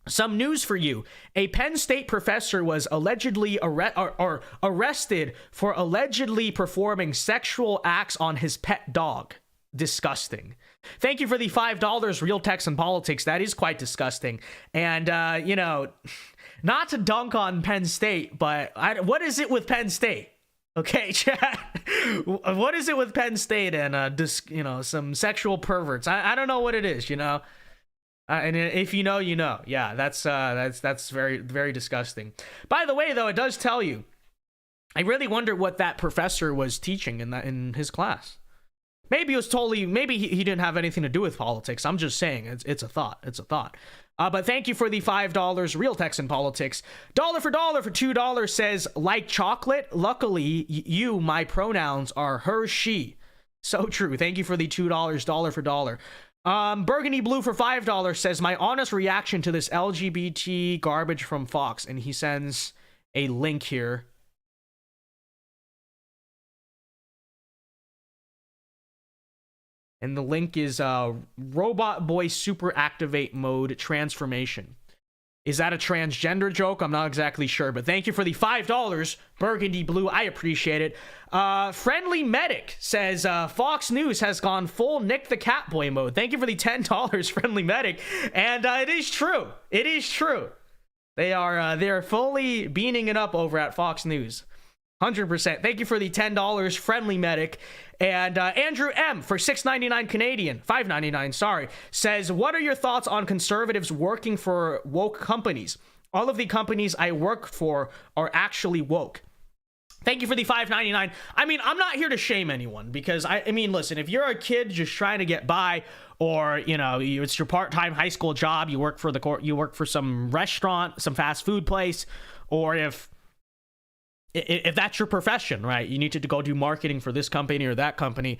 some news for you. A Penn State professor was allegedly arrested for allegedly performing sexual acts on his pet dog. Disgusting. Thank you for the $5, Real Texan Politics. That is quite disgusting. And, not to dunk on Penn State, but what is it with Penn State? Okay, chat. What is it with Penn State and, some sexual perverts? I don't know what it is, and if you know, you know. Yeah, that's very, very disgusting. By the way, though, it does tell you. I really wonder what that professor was teaching in his class. Maybe it was maybe he didn't have anything to do with politics. I'm just saying, it's a thought. It's a thought. But thank you for the $5, Real Texan Politics. Dollar for $2 says, like chocolate. Luckily, my pronouns are her, she. So true. Thank you for the $2, dollar for dollar. Burgundy Blue for $5 says, my honest reaction to this LGBT garbage from Fox. And he sends a link here. And the link is Robot Boy Super Activate Mode Transformation. Is that a transgender joke? I'm not exactly sure, but thank you for the $5, Burgundy Blue. I appreciate it. Friendly Medic says, Fox News has gone full Nick the Catboy mode. Thank you for the $10, Friendly Medic. And it is true. It is true. They are fully beaning it up over at Fox News. 100%. Thank you for the $10, Friendly Medic. And Andrew M for $6.99 Canadian, $5.99, sorry, says, what are your thoughts on conservatives working for woke companies? All of the companies I work for are actually woke. Thank you for the $5.99. I mean, I'm not here to shame anyone because I mean, listen, if you're a kid just trying to get by, or it's your part-time high school job, you work for some restaurant, some fast food place, or if that's your profession, right? You need to go do marketing for this company or that company.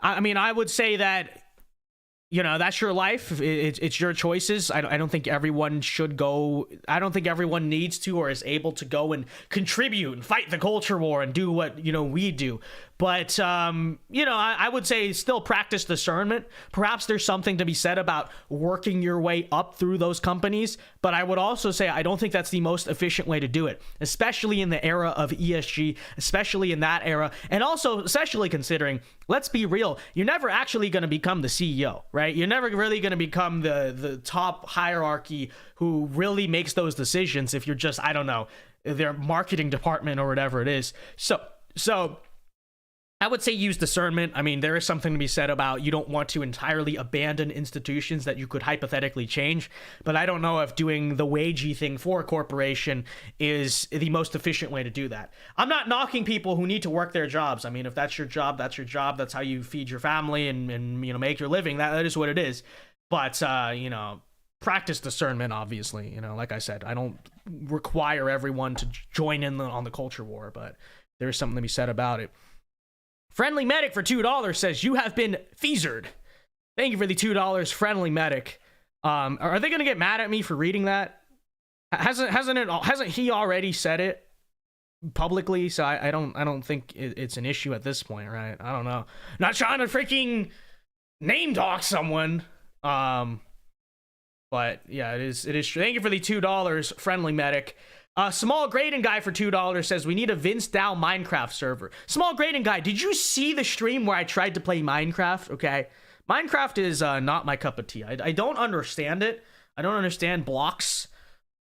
I mean, I would say that, that's your life. It's your choices. I don't think everyone should go. I don't think everyone needs to or is able to go and contribute and fight the culture war and do what, we do. But, I would say still practice discernment. Perhaps there's something to be said about working your way up through those companies. But I would also say I don't think that's the most efficient way to do it, especially in the era of ESG, especially in that era. And also, especially considering, let's be real, you're never actually going to become the CEO, right? You're never really going to become the top hierarchy who really makes those decisions if you're just, I don't know, their marketing department or whatever it is. So I would say use discernment. I mean, there is something to be said about you don't want to entirely abandon institutions that you could hypothetically change, but I don't know if doing the wagey thing for a corporation is the most efficient way to do that. I'm not knocking people who need to work their jobs. I mean, if that's your job, that's your job. That's how you feed your family and make your living. That is what it is. But, practice discernment, obviously. Like I said, I don't require everyone to join in on the culture war, but there is something to be said about it. Friendly Medic for $2 says, you have been feasered. Thank you for the $2, Friendly Medic. Are they going to get mad at me for reading that? Hasn't he already said it publicly? So I don't think it's an issue at this point, right? I don't know. Not trying to freaking name talk someone. But yeah, it is true. Thank you for the $2, Friendly Medic. Small Graydon Guy for $2 says, we need a VinceDao Minecraft server. Small Graydon Guy, did you see the stream where I tried to play Minecraft? Okay. Minecraft is not my cup of tea. I don't understand it. I don't understand blocks.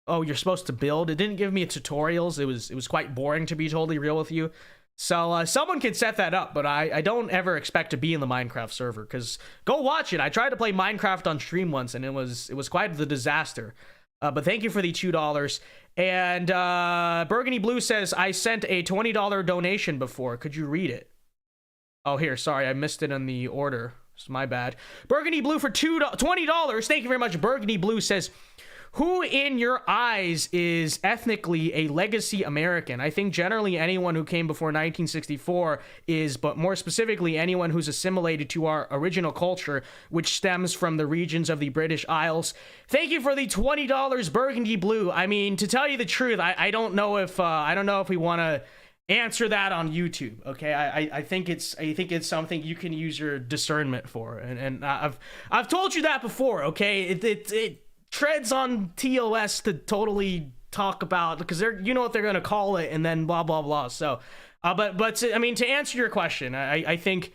Oh, you're supposed to build. It didn't give me tutorials. It was quite boring, to be totally real with you. So someone can set that up, but I don't ever expect to be in the Minecraft server, because go watch it. I tried to play Minecraft on stream once, and it was quite the disaster. But thank you for the $2. And Burgundy Blue says, I sent a $20 donation before. Could you read it? Oh, here. Sorry, I missed it in the order. It's my bad. Burgundy Blue for $20. Thank you very much. Burgundy Blue says, who in your eyes is ethnically a legacy American? I think generally anyone who came before 1964 is, but more specifically anyone who's assimilated to our original culture, which stems from the regions of the British Isles. Thank you for the $20, Burgundy Blue. I mean, to tell you the truth, I don't know if we want to answer that on YouTube. Okay, I think it's something you can use your discernment for, and I've told you that before. Okay, it treads on TOS to totally talk about, because they're, what they're gonna call it, and then blah blah blah. So but I mean, to answer your question, I think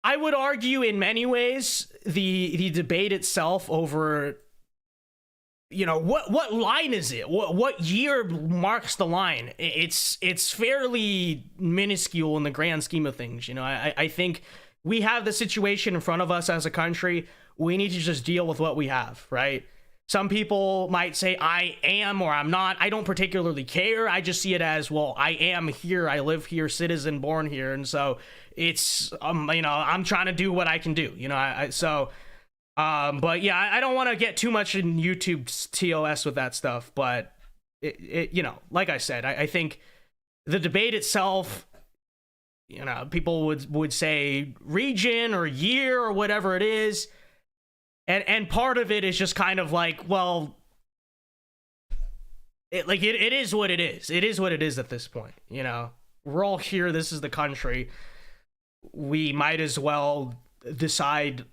I would argue in many ways the debate itself over what line is it, what year marks the line, it's fairly minuscule in the grand scheme of things. I think we have the situation in front of us as a country. We need to just deal with what we have, right? Some people might say I am or I'm not. I don't particularly care. I just see it as, well, I am here. I live here, citizen born here. And so it's, I'm trying to do what I can do, but yeah, I don't want to get too much in YouTube's TOS with that stuff. But like I said, I think the debate itself, people would say region or year or whatever it is. And part of it is just kind of like, well, it is what it is. It is what it is at this point. We're all here. This is the country. We might as well decide,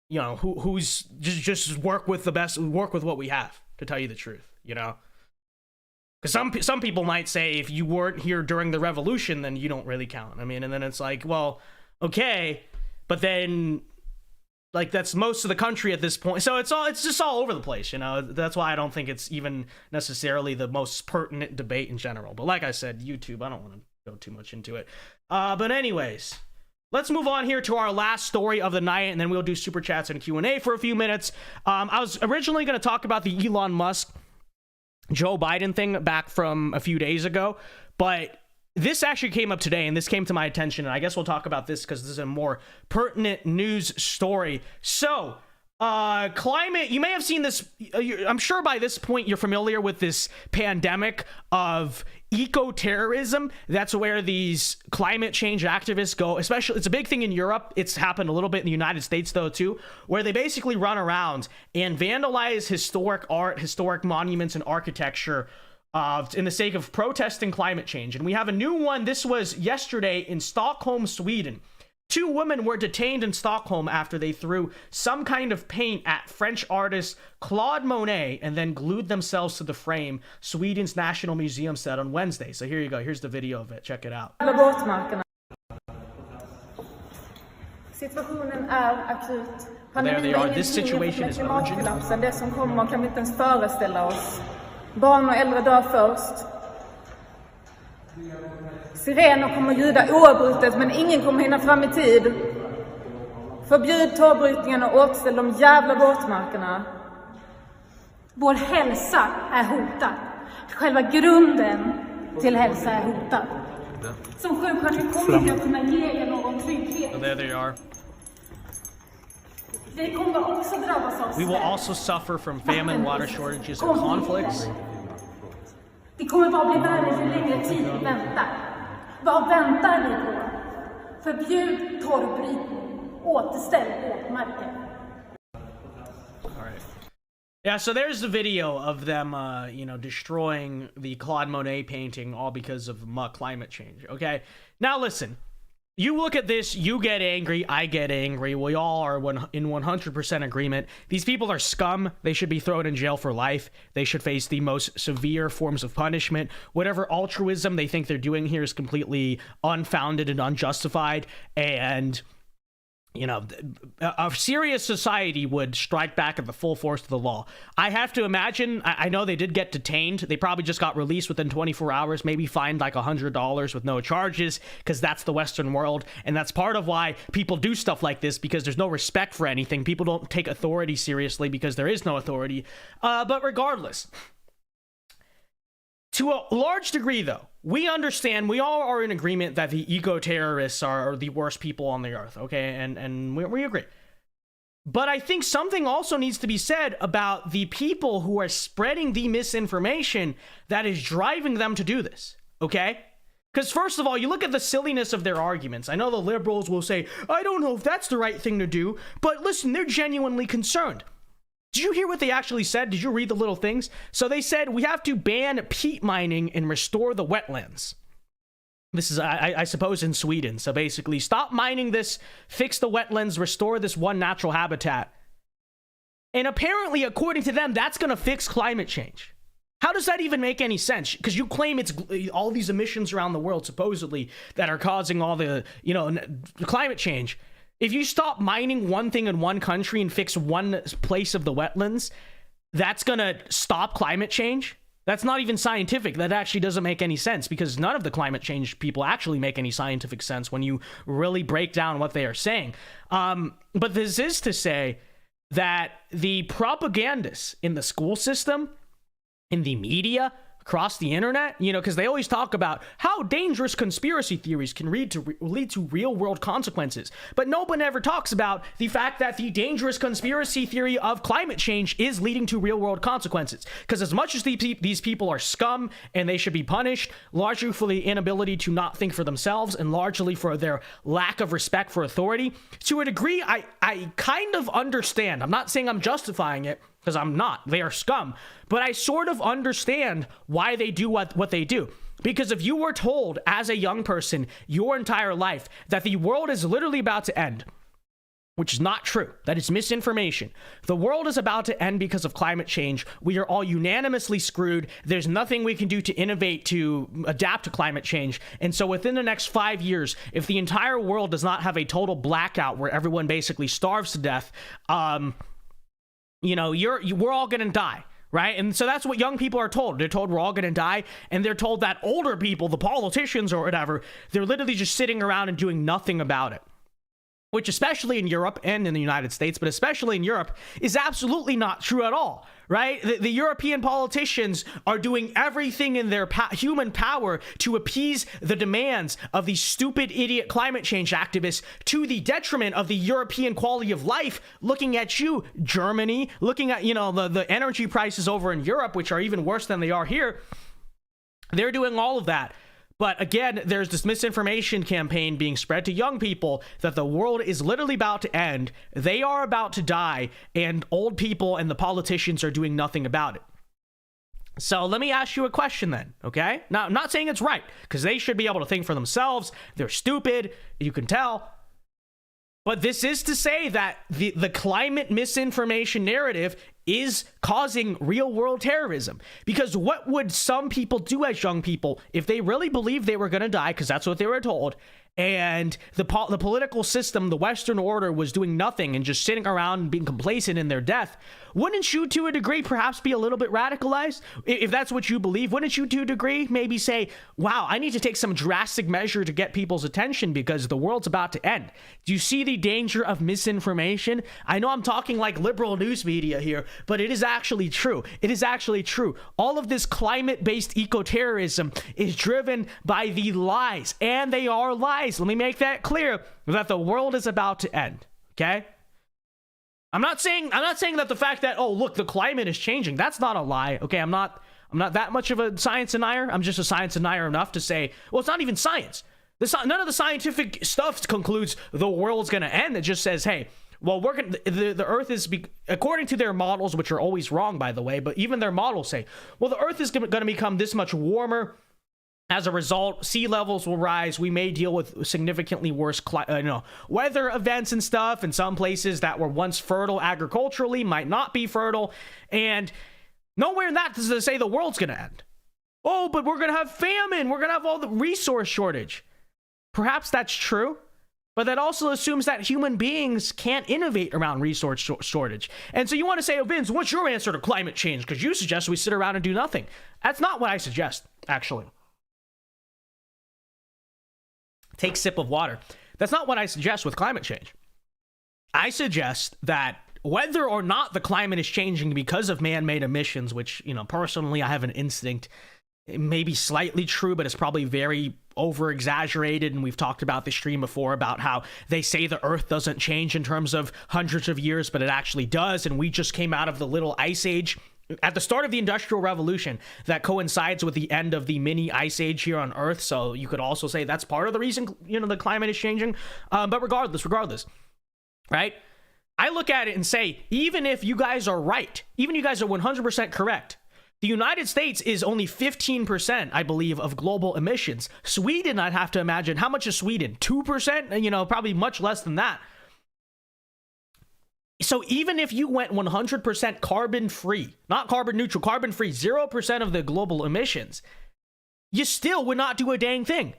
who's just work with what we have, to tell you the truth, Because some people might say, if you weren't here during the revolution, then you don't really count. I mean, and then it's like, well, okay, but then, like, that's most of the country at this point. So it's just all over the place, That's why I don't think it's even necessarily the most pertinent debate in general. But like I said, YouTube, I don't want to go too much into it. But anyways, let's move on here to our last story of the night, and then we'll do super chats and Q&A for a few minutes. I was originally going to talk about the Elon Musk, Joe Biden thing back from a few days ago, but this actually came up today, and this came to my attention, and I guess we'll talk about this because this is a more pertinent news story. So, climate, you may have seen this, I'm sure by this point you're familiar with this pandemic of eco-terrorism. That's where these climate change activists go, especially, it's a big thing in Europe. It's happened a little bit in the United States though too, where they basically run around and vandalize historic art, historic monuments and architecture in the sake of protesting climate change. And we have a new one. This was yesterday in Stockholm, Sweden. 2 women were detained in Stockholm after they threw some kind of paint at French artist Claude Monet and then glued themselves to the frame, Sweden's National Museum said on Wednesday. So here you go. Here's the video of it. Check it out. Situationen är akut. There they are. This situation is urgent. Det som kommer kan vi inte ens föreställa oss. Barn och äldre dör först. Sirener kommer ljuda oavbrutet, men ingen kommer hinna fram i tid. Förbjud torvbrytningen och återställ de jävla våtmarkerna. Vår hälsa är hotad. Själva grunden till hälsa är hotad. Som sjuksköterska kommer jag kunna ge er någon trygghet. There they are. Vi kommer också drabbas av We will also suffer from famine, water shortages and conflicts. Det kommer bara bli värre ju längre tid vi väntar. Vad väntar vi på? Förbjud torvbrytning. Återställ våtmarker. All right. Yeah, so there's the video of them, destroying the Claude Monet painting all because of climate change, okay? Now listen, you look at this, you get angry, I get angry, we all are in 100% agreement. These people are scum, they should be thrown in jail for life, they should face the most severe forms of punishment. Whatever altruism they think they're doing here is completely unfounded and unjustified, and a serious society would strike back at the full force of the law. I have to imagine, I know they did get detained. They probably just got released within 24 hours, maybe fined like $100 with no charges, because that's the Western world. And that's part of why people do stuff like this, because there's no respect for anything. People don't take authority seriously because there is no authority. But regardless, to a large degree, though, we understand, we all are in agreement that the eco-terrorists are the worst people on the earth, okay? And we agree. But I think something also needs to be said about the people who are spreading the misinformation that is driving them to do this, okay? Because first of all, you look at the silliness of their arguments. I know the liberals will say, I don't know if that's the right thing to do, but listen, they're genuinely concerned. Did you hear what they actually said? Did you read the little things? So they said, we have to ban peat mining and restore the wetlands. This is, I suppose, in Sweden. So basically, stop mining this, fix the wetlands, restore this one natural habitat. And apparently, according to them, that's going to fix climate change. How does that even make any sense? Because you claim it's all these emissions around the world, supposedly, that are causing all the, climate change. If you stop mining one thing in one country and fix one place of the wetlands, that's going to stop climate change? That's not even scientific. That actually doesn't make any sense, because none of the climate change people actually make any scientific sense when you really break down what they are saying. But this is to say that the propagandists in the school system, in the media, across the internet, because they always talk about how dangerous conspiracy theories can lead to real world consequences. But no one ever talks about the fact that the dangerous conspiracy theory of climate change is leading to real world consequences. Because as much as these people are scum and they should be punished, largely for the inability to not think for themselves and largely for their lack of respect for authority, to a degree, I kind of understand. I'm not saying I'm justifying it, because I'm not. They are scum. But I sort of understand why they do what they do. Because if you were told as a young person your entire life that the world is literally about to end, which is not true, that is misinformation. The world is about to end because of climate change. We are all unanimously screwed. There's nothing we can do to innovate to adapt to climate change. And so within the next 5 years, if the entire world does not have a total blackout where everyone basically starves to death, we're all gonna die, right? And so that's what young people are told. They're told we're all gonna die, and they're told that older people, the politicians or whatever, they're literally just sitting around and doing nothing about it. which especially in Europe and in the United States, but especially in Europe, is absolutely not true at all, right? The European politicians are doing everything in their human power to appease the demands of these stupid, idiot climate change activists to the detriment of the European quality of life. Looking at you, Germany, looking at, the energy prices over in Europe, which are even worse than they are here. They're doing all of that. But again, there's this misinformation campaign being spread to young people that the world is literally about to end. They are about to die, and old people and the politicians are doing nothing about it. So let me ask you a question then, okay? Now, I'm not saying it's right, because they should be able to think for themselves. They're stupid, you can tell. But this is to say that the climate misinformation narrative is causing real world terrorism. Because what would some people do as young people if they really believed they were going to die, because that's what they were told, and the political system, the Western order, was doing nothing and just sitting around and being complacent in their death? Wouldn't you, to a degree, perhaps be a little bit radicalized? If that's what you believe, wouldn't you, to a degree, maybe say, wow, I need to take some drastic measure to get people's attention because the world's about to end? Do you see the danger of misinformation? I know I'm talking like liberal news media here, but it is actually true. It is actually true. All of this climate-based eco-terrorism is driven by the lies, and they are lies. Let me make that clear, that the world is about to end, okay? I'm not saying that the fact that, oh, look, the climate is changing, that's not a lie, okay? I'm not that much of a science denier. I'm just a science denier enough to say, well, it's not even science. None of the scientific stuff concludes the world's going to end. It just says, hey, well, the Earth is, according to their models, which are always wrong, by the way, but even their models say, well, the Earth is going to become this much warmer. As a result, sea levels will rise. We may deal with significantly worse weather events and stuff. And some places that were once fertile agriculturally might not be fertile. And nowhere in that does it say the world's going to end. Oh, but we're going to have famine. We're going to have all the resource shortage. Perhaps that's true. But that also assumes that human beings can't innovate around resource shortage. And so you want to say, oh, Vince, what's your answer to climate change? Because you suggest we sit around and do nothing. That's not what I suggest, actually. Take a sip of water. That's not what I suggest with climate change. I suggest that whether or not the climate is changing because of man-made emissions, which, personally, I have an instinct, it may be slightly true, but it's probably very over-exaggerated. And we've talked about this stream before about how they say the Earth doesn't change in terms of hundreds of years, but it actually does. And we just came out of the little ice age at the start of the Industrial Revolution that coincides with the end of the mini ice age here on Earth. So you could also say that's part of the reason, the climate is changing. But regardless, right? I look at it and say, even if you guys are right, even you guys are 100% correct, the United States is only 15%, I believe, of global emissions. Sweden, I'd have to imagine, how much is Sweden? 2%? Probably much less than that. So even if you went 100% carbon free, not carbon neutral, carbon free, 0% of the global emissions, you still would not do a dang thing.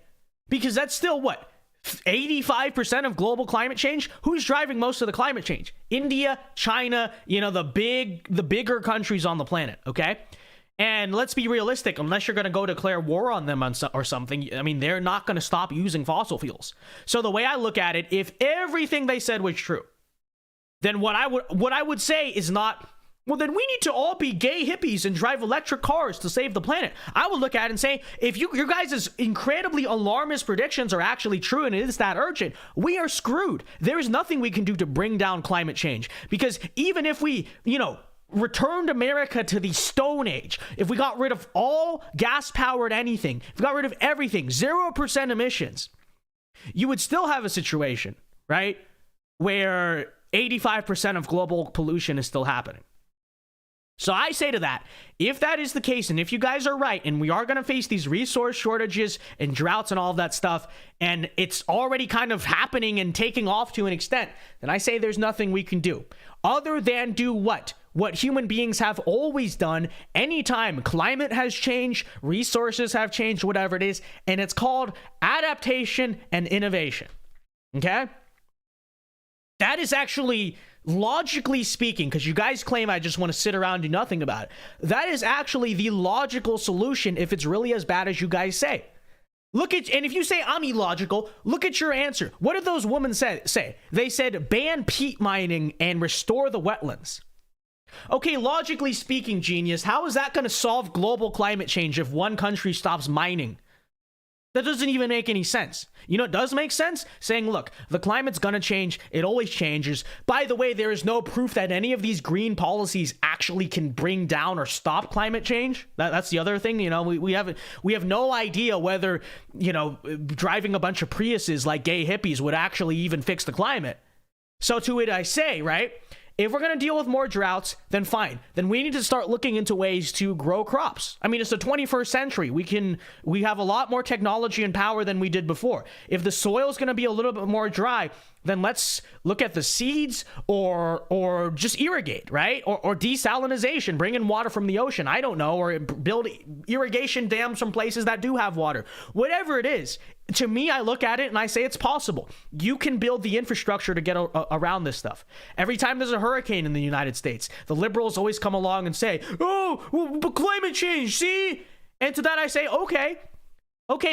Because that's still what? 85% of global climate change? Who's driving most of the climate change? India, China, the bigger countries on the planet, okay? And let's be realistic, unless you're going to go declare war on them or something, they're not going to stop using fossil fuels. So the way I look at it, if everything they said was true, then what I would say is not, well, then we need to all be gay hippies and drive electric cars to save the planet. I would look at it and say, if your guys' incredibly alarmist predictions are actually true and it is that urgent, we are screwed. There is nothing we can do to bring down climate change. Because even if we, returned America to the Stone Age, if we got rid of all gas-powered anything, if we got rid of everything, 0% emissions, you would still have a situation, right, where 85% of global pollution is still happening. So I say to that, if that is the case, and if you guys are right, and we are going to face these resource shortages and droughts and all of that stuff, and it's already kind of happening and taking off to an extent, then I say there's nothing we can do other than do what human beings have always done anytime climate has changed, resources have changed, whatever it is, and it's called adaptation and innovation. Okay? That is actually, logically speaking, because you guys claim I just want to sit around and do nothing about it, that is actually the logical solution if it's really as bad as you guys say. Look at, and if you say I'm illogical, look at your answer. What did those women say? They said ban peat mining and restore the wetlands. Okay, logically speaking, genius, how is that going to solve global climate change if one country stops mining? That doesn't even make any sense. You know, it does make sense saying, look, the climate's gonna change. It always changes. By the way, there is no proof that any of these green policies actually can bring down or stop climate change. That's the other thing. You know, we have no idea whether, you know, driving a bunch of Priuses like gay hippies would actually even fix the climate. So to it I say, right? If we're going to deal with more droughts, then fine. Then we need to start looking into ways to grow crops. I mean, it's the 21st century. We have a lot more technology and power than we did before. If the soil is going to be a little bit more dry, then let's look at the seeds or just irrigate, right? Or desalinization, bring in water from the ocean. I don't know, or build irrigation dams from places that do have water. Whatever it is, to me, I look at it and I say it's possible. You can build the infrastructure to get around this stuff. Every time there's a hurricane in the United States, the liberals always come along and say, oh, but climate change, see? And to that I say, okay,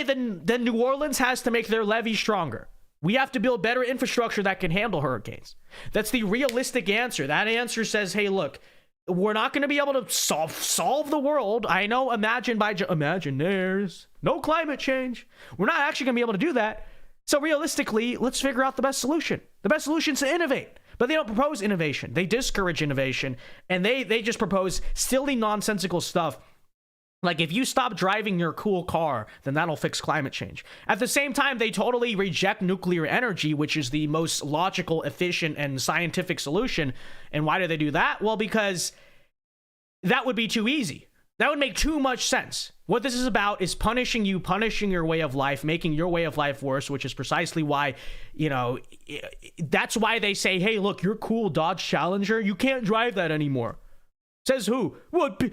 then New Orleans has to make their levee stronger. We have to build better infrastructure that can handle hurricanes. That's the realistic answer. That answer says, hey, look, we're not going to be able to solve the world. I know, imaginaires, no climate change. We're not actually going to be able to do that. So realistically, let's figure out the best solution. The best solution is to innovate. But they don't propose innovation. They discourage innovation. And they just propose silly, nonsensical stuff. Like, if you stop driving your cool car, then that'll fix climate change. At the same time, they totally reject nuclear energy, which is the most logical, efficient, and scientific solution. And why do they do that? Well, because that would be too easy. That would make too much sense. What this is about is punishing you, punishing your way of life, making your way of life worse, which is precisely why, you know, that's why they say, hey, look, your cool Dodge Challenger, you can't drive that anymore. Says who? What?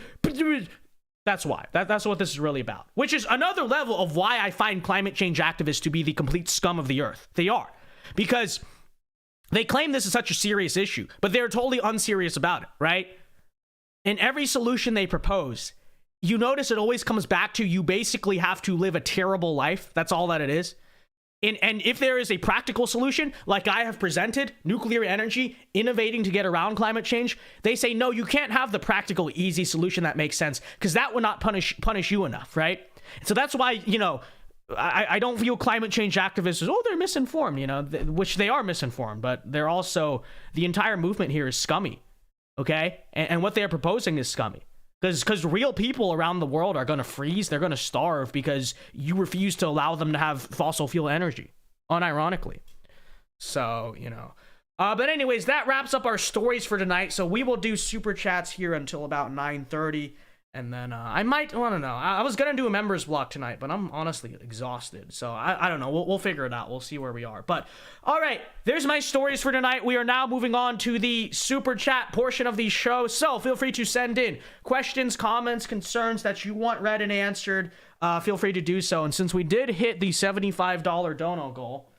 That's why. That's what this is really about. Which is another level of why I find climate change activists to be the complete scum of the earth. They are. Because they claim this is such a serious issue, but they're totally unserious about it, right? In every solution they propose, you notice it always comes back to you basically have to live a terrible life. That's all that it is. And if there is a practical solution, like I have presented, nuclear energy, innovating to get around climate change, they say, no, you can't have the practical, easy solution that makes sense, because that would not punish you enough, right? So that's why, you know, I don't view climate change activists as, oh, they're misinformed, you know, which they are misinformed, but they're also, the entire movement here is scummy, okay? And what they're proposing is scummy. Because real people around the world are going to freeze. They're going to starve because you refuse to allow them to have fossil fuel energy, unironically. So, you know. But anyways, that wraps up our stories for tonight. So we will do super chats here until about 9:30. And then I might, I don't know. I was going to do a members block tonight, but I'm honestly exhausted. So I don't know. We'll figure it out. We'll see where we are. But all right, there's my stories for tonight. We are now moving on to the super chat portion of the show. So feel free to send in questions, comments, concerns that you want read and answered. Feel free to do so. And since we did hit the $75 dono goal,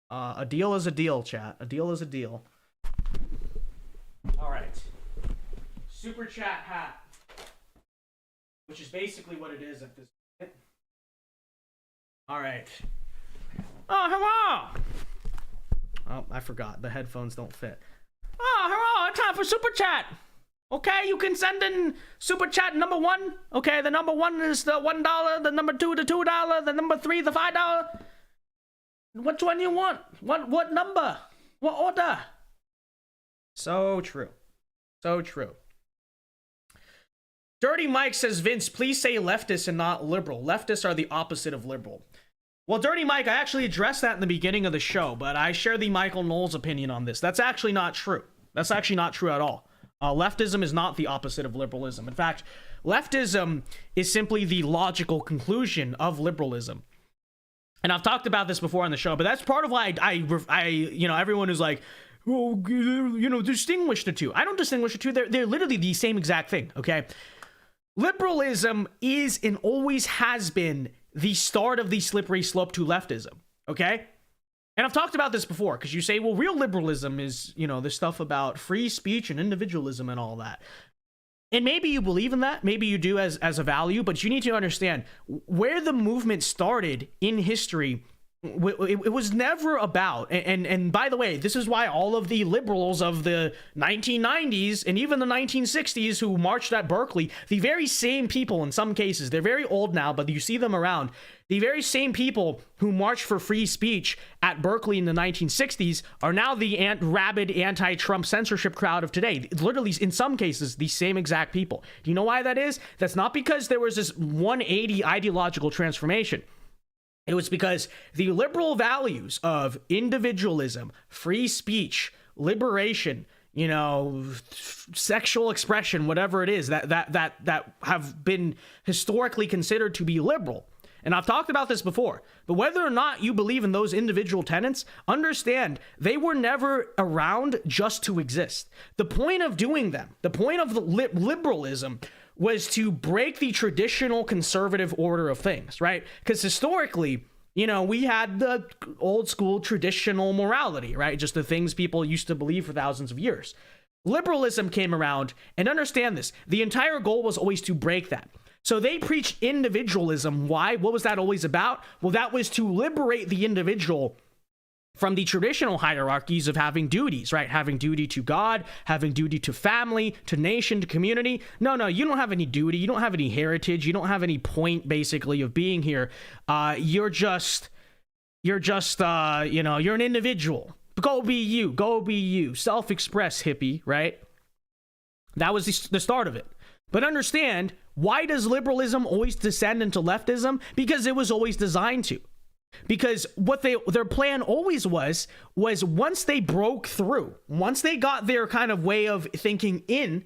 a deal is a deal, chat. A deal is a deal. All right. Super chat hat. Which is basically what it is at this point. All right. Oh, hello! Oh, I forgot. The headphones don't fit. Oh, hello! Time for Super Chat! Okay, you can send in Super Chat number 1. Okay, the number 1 is the $1, the number 2 the $2, the number 3 the $5. Which one you want? What number? What order? So true. So true. Dirty Mike says, Vince, please say leftist and not liberal. Leftists are the opposite of liberal. Well, Dirty Mike, I actually addressed that in the beginning of the show, but I share the Michael Knowles opinion on this. That's actually not true. That's actually not true at all. Leftism is not the opposite of liberalism. In fact, leftism is simply the logical conclusion of liberalism. And I've talked about this before on the show, but that's part of why I you know, everyone is like, oh, you know, distinguish the two. I don't distinguish the two. They're literally the same exact thing, okay? Liberalism is and always has been the start of the slippery slope to leftism, okay? And I've talked about this before, because you say, well, real liberalism is, you know, the stuff about free speech and individualism and all that. And maybe you believe in that, maybe you do as a value, but you need to understand where the movement started in history. It was never about, and by the way, this is why all of the liberals of the 1990s and even the 1960s who marched at Berkeley, the very same people in some cases, they're very old now, but you see them around, the very same people who marched for free speech at Berkeley in the 1960s are now the rabid anti-Trump censorship crowd of today. Literally, in some cases, the same exact people. Do you know why that is? That's not because there was this 180 ideological transformation. It was because the liberal values of individualism, free speech, liberation, sexual expression, whatever it is that have been historically considered to be liberal. And I've talked about this before, but whether or not you believe in those individual tenets, understand they were never around just to exist. The point of doing them, the point of the liberalism was to break the traditional conservative order of things, right? Because historically, we had the old school traditional morality, right? Just the things people used to believe for thousands of years. Liberalism came around, and understand this, the entire goal was always to break that. So they preached individualism. Why? What was that always about? Well, that was to liberate the individual from the traditional hierarchies of having duties, right? Having duty to God, having duty to family, to nation, to community. No, you don't have any duty. You don't have any heritage. You don't have any point, basically, of being here. You're an individual. Go be you. Self-express, hippie, right? That was the start of it. But understand, why does liberalism always descend into leftism? Because it was always designed to. Because what their plan always was once they broke through, once they got their kind of way of thinking in,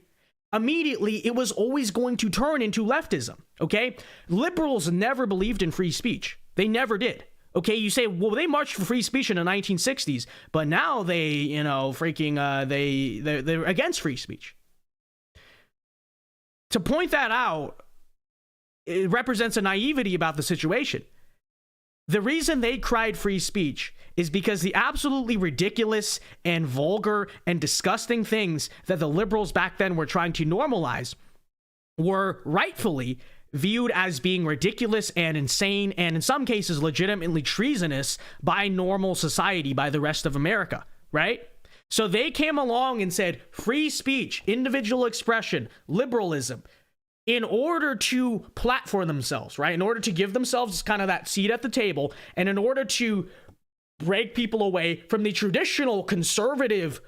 immediately it was always going to turn into leftism, okay? Liberals never believed in free speech. They never did. Okay, you say, well, they marched for free speech in the 1960s, but now they're against free speech. To point that out, it represents a naivety about the situation. The reason they cried free speech is because the absolutely ridiculous and vulgar and disgusting things that the liberals back then were trying to normalize were rightfully viewed as being ridiculous and insane, and in some cases legitimately treasonous by normal society, by the rest of America, right? So they came along and said free speech, individual expression, liberalism, in order to platform themselves, right? In order to give themselves kind of that seat at the table, and in order to break people away from the traditional conservative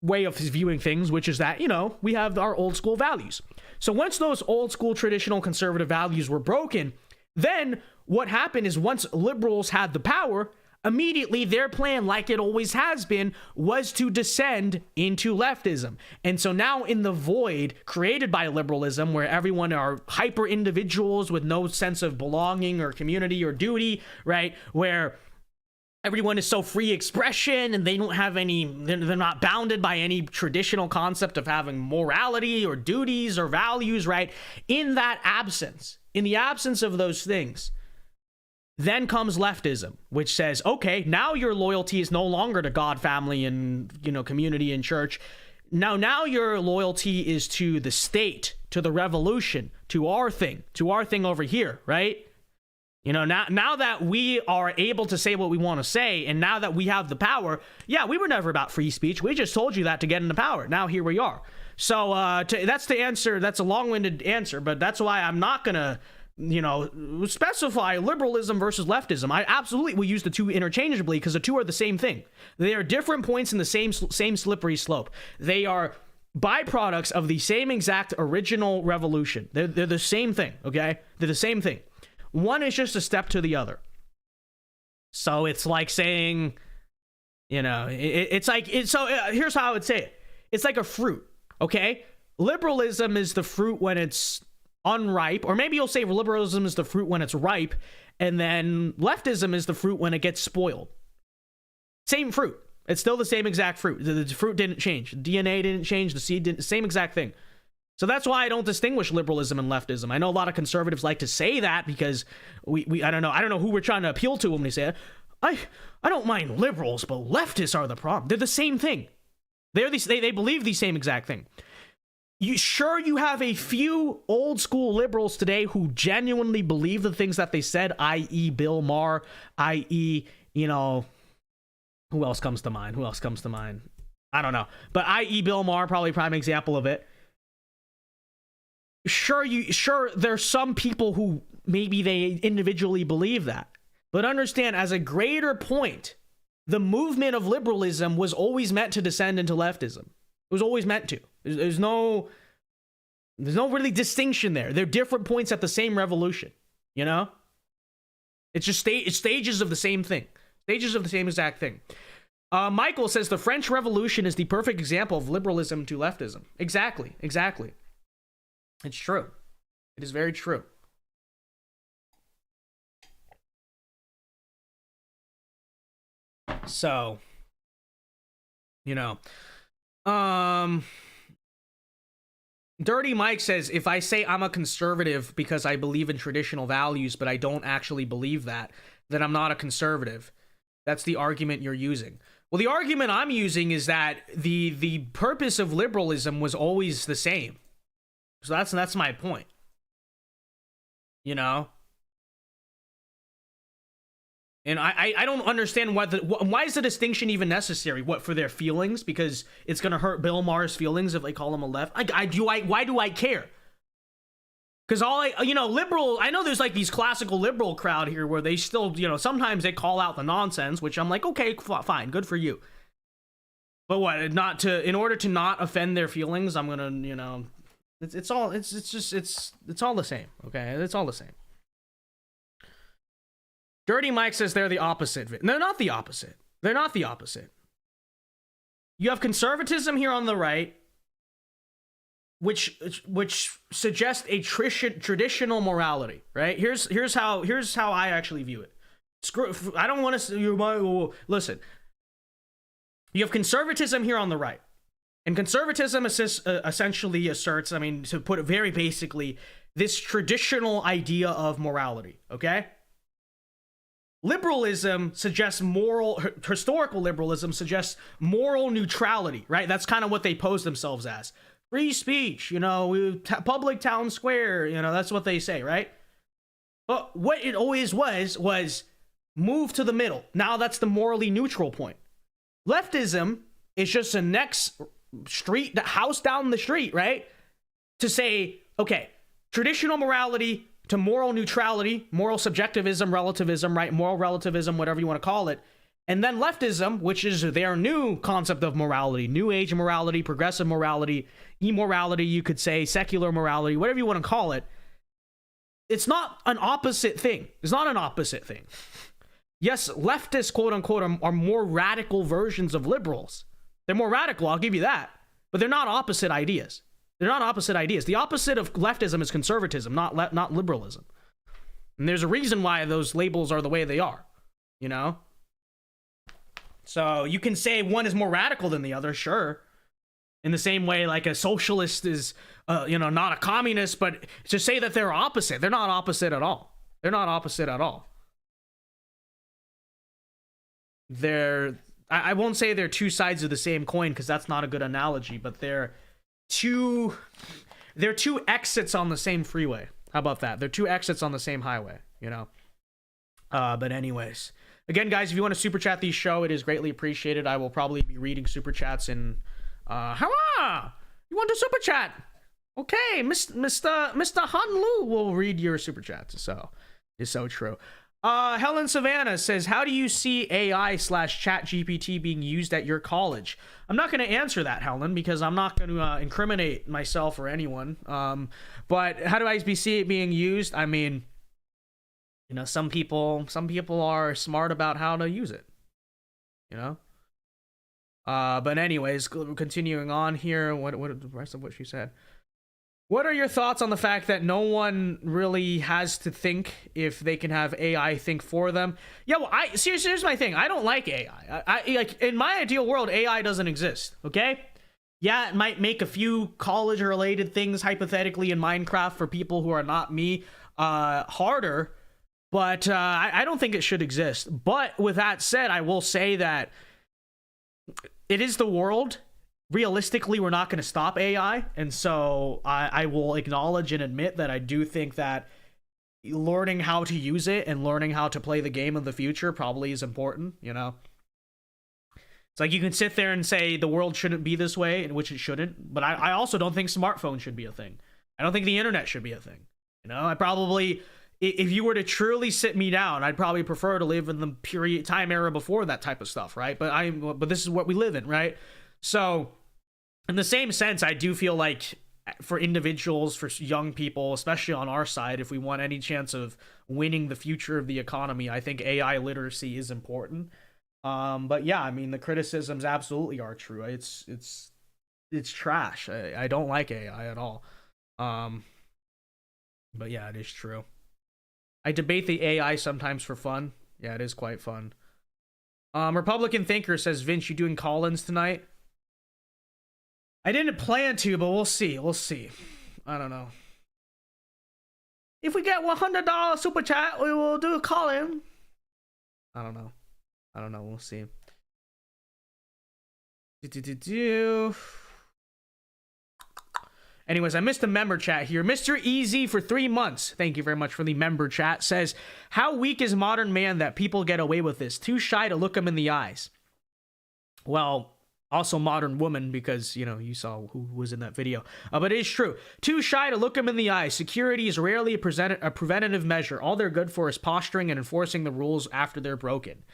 way of viewing things, which is that, we have our old school values. So once those old school traditional conservative values were broken, then what happened is once liberals had the power, immediately their plan, like it always has been, was to descend into leftism. And so now in the void created by liberalism, where everyone are hyper individuals with no sense of belonging or community or duty, right? Where everyone is so free expression and they don't have they're not bounded by any traditional concept of having morality or duties or values, right? In the absence of those things, then comes leftism, which says, okay, now your loyalty is no longer to God, family, and, community and church. Now your loyalty is to the state, to the revolution, to our thing over here, right? Now that we are able to say what we want to say, and now that we have the power, we were never about free speech. We just told you that to get into power. Now here we are. So that's the answer. That's a long-winded answer, but that's why I'm not going to specify liberalism versus leftism. I absolutely will use the two interchangeably because the two are the same thing. They are different points in the same slippery slope. They are byproducts of the same exact original revolution. They're the same thing, okay? They're the same thing. One is just a step to the other. So it's like saying, here's how I would say it. It's like a fruit, okay? Liberalism is the fruit when it's unripe, or maybe you'll say liberalism is the fruit when it's ripe, and then leftism is the fruit when it gets spoiled. Same fruit. It's still the same exact fruit. The fruit didn't change. The DNA didn't change. The seed didn't. Same exact thing. So that's why I don't distinguish liberalism and leftism. I know a lot of conservatives like to say that because I don't know who we're trying to appeal to when they say it. I don't mind liberals, but leftists are the problem. They're the same thing. They believe the same exact thing. You have a few old school liberals today who genuinely believe the things that they said, i.e. Bill Maher, i.e., who else comes to mind? I don't know. But i.e. Bill Maher, probably prime example of it. Sure, there's some people who maybe they individually believe that. But understand, as a greater point, the movement of liberalism was always meant to descend into leftism. It was always meant to. There's no really distinction there. They're different points at the same revolution, It's just stages of the same thing. Stages of the same exact thing. Michael says the French Revolution is the perfect example of liberalism to leftism. Exactly. It's true. It is very true. So, Dirty Mike says, if I say I'm a conservative because I believe in traditional values, but I don't actually believe that, then I'm not a conservative. That's the argument you're using. Well, the argument I'm using is that the purpose of liberalism was always the same. So that's my point. And I don't understand why is the distinction even necessary? What, for their feelings? Because it's gonna hurt Bill Maher's feelings if they call him a left. Why do I care? Because liberal, I know there's like these classical liberal crowd here where they still, sometimes they call out the nonsense, which I'm like, okay, fine, good for you. But what, in order to not offend their feelings, I'm gonna, it's all the same, okay? It's all the same. Dirty Mike says they're the opposite. They're not the opposite. You have conservatism here on the right, which suggests a traditional morality, right? Here's how I actually view it. I don't want to listen. You have conservatism here on the right, and conservatism essentially asserts, to put it very basically, this traditional idea of morality. Okay. Liberalism suggests historical liberalism suggests moral neutrality, right? That's kind of what they pose themselves as. Free speech, public town square, that's what they say, right? But what it always was move to the middle. Now that's the morally neutral point. Leftism is just the next house down the street, right? To say, okay, traditional morality to moral neutrality, moral subjectivism, relativism, right? Moral relativism, whatever you want to call it. And then leftism, which is their new concept of morality, new age morality, progressive morality, immorality, you could say, secular morality, whatever you want to call it. It's not an opposite thing. Yes, leftists, quote unquote, are more radical versions of liberals. They're more radical, I'll give you that. But they're not opposite ideas. The opposite of leftism is conservatism, not liberalism. And there's a reason why those labels are the way they are, So you can say one is more radical than the other, sure. In the same way, like a socialist is, not a communist, but to say that they're opposite, they're not opposite at all. I won't say they're two sides of the same coin because that's not a good analogy, but they're two exits on the same freeway. How about that? They're two exits on the same highway, But anyways, again, guys, if you want to super chat the show, it is greatly appreciated. I will probably be reading super chats in. Hello, you want to super chat? Okay, Mr. Han Lu will read your super chats. So it's so true. Helen Savannah says, how do you see AI/chat GPT being used at your college? I'm not going to answer that, Helen, because I'm not going to incriminate myself or anyone. But how do I see it being used? Some people are smart about how to use it, But anyways, continuing on here, what the rest of what she said. What are your thoughts on the fact that no one really has to think if they can have AI think for them? Yeah, well, here's my thing. I don't like AI. Like, in my ideal world, AI doesn't exist, okay? Yeah, it might make a few college-related things, hypothetically, in Minecraft for people who are not me, harder, but I don't think it should exist. But with that said, I will say that it is the world, realistically, we're not going to stop AI. And so I will acknowledge and admit that I do think that learning how to use it and learning how to play the game of the future probably is important, you know? It's like you can sit there and say the world shouldn't be this way, in which it shouldn't. But I also don't think smartphones should be a thing. I don't think the internet should be a thing. You know, I probably, if you were to truly sit me down, I'd probably prefer to live in the period time era before that type of stuff, right? But this is what we live in, right? So in the same sense, I do feel like for individuals, for young people, especially on our side, if we want any chance of winning the future of the economy, I think AI literacy is important. But yeah, I mean, the criticisms absolutely are true. It's trash. I don't like AI at all. But yeah, it is true. I debate the AI sometimes for fun. Yeah, it is quite fun. Republican Thinker says, Vince, you doing call-ins tonight? I didn't plan to, but we'll see. We'll see. I don't know. If we get $100 super chat, we will do a call-in. I don't know. We'll see. Anyways, I missed the member chat here. Mr. Easy for 3 months. Thank you very much for the member chat. Says, how weak is modern man that people get away with this? Too shy to look him in the eyes. Well, also modern woman, because, you know, you saw who was in that video. But it is true. Too shy to look him in the eyes. Security is rarely a preventative measure. All they're good for is posturing and enforcing the rules after they're broken.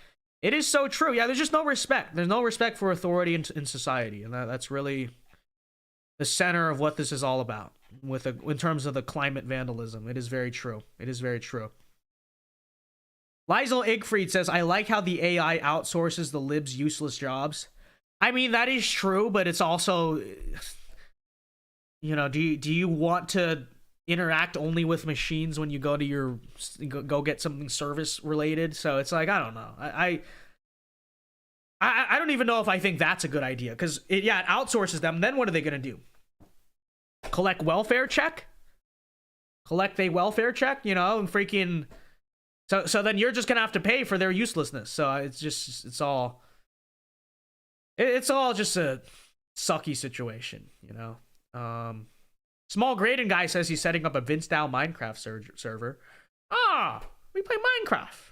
It is so true. Yeah, there's just no respect. There's no respect for authority in society. And that's really the center of what this is all about in terms of the climate vandalism. It is very true. It is very true. Lizel Igfried says, I like how the AI outsources the libs' useless jobs. I mean, that is true, but it's also, you know, do you want to interact only with machines when you go to go get something service related? So it's like, I don't know. I don't even know if I think that's a good idea, because it outsources them. Then what are they going to do? Collect a welfare check, you know, and freaking. So then you're just going to have to pay for their uselessness. So it's all just a sucky situation, you know. Small Graydon guy says he's setting up a VinceDao Minecraft server. We play Minecraft.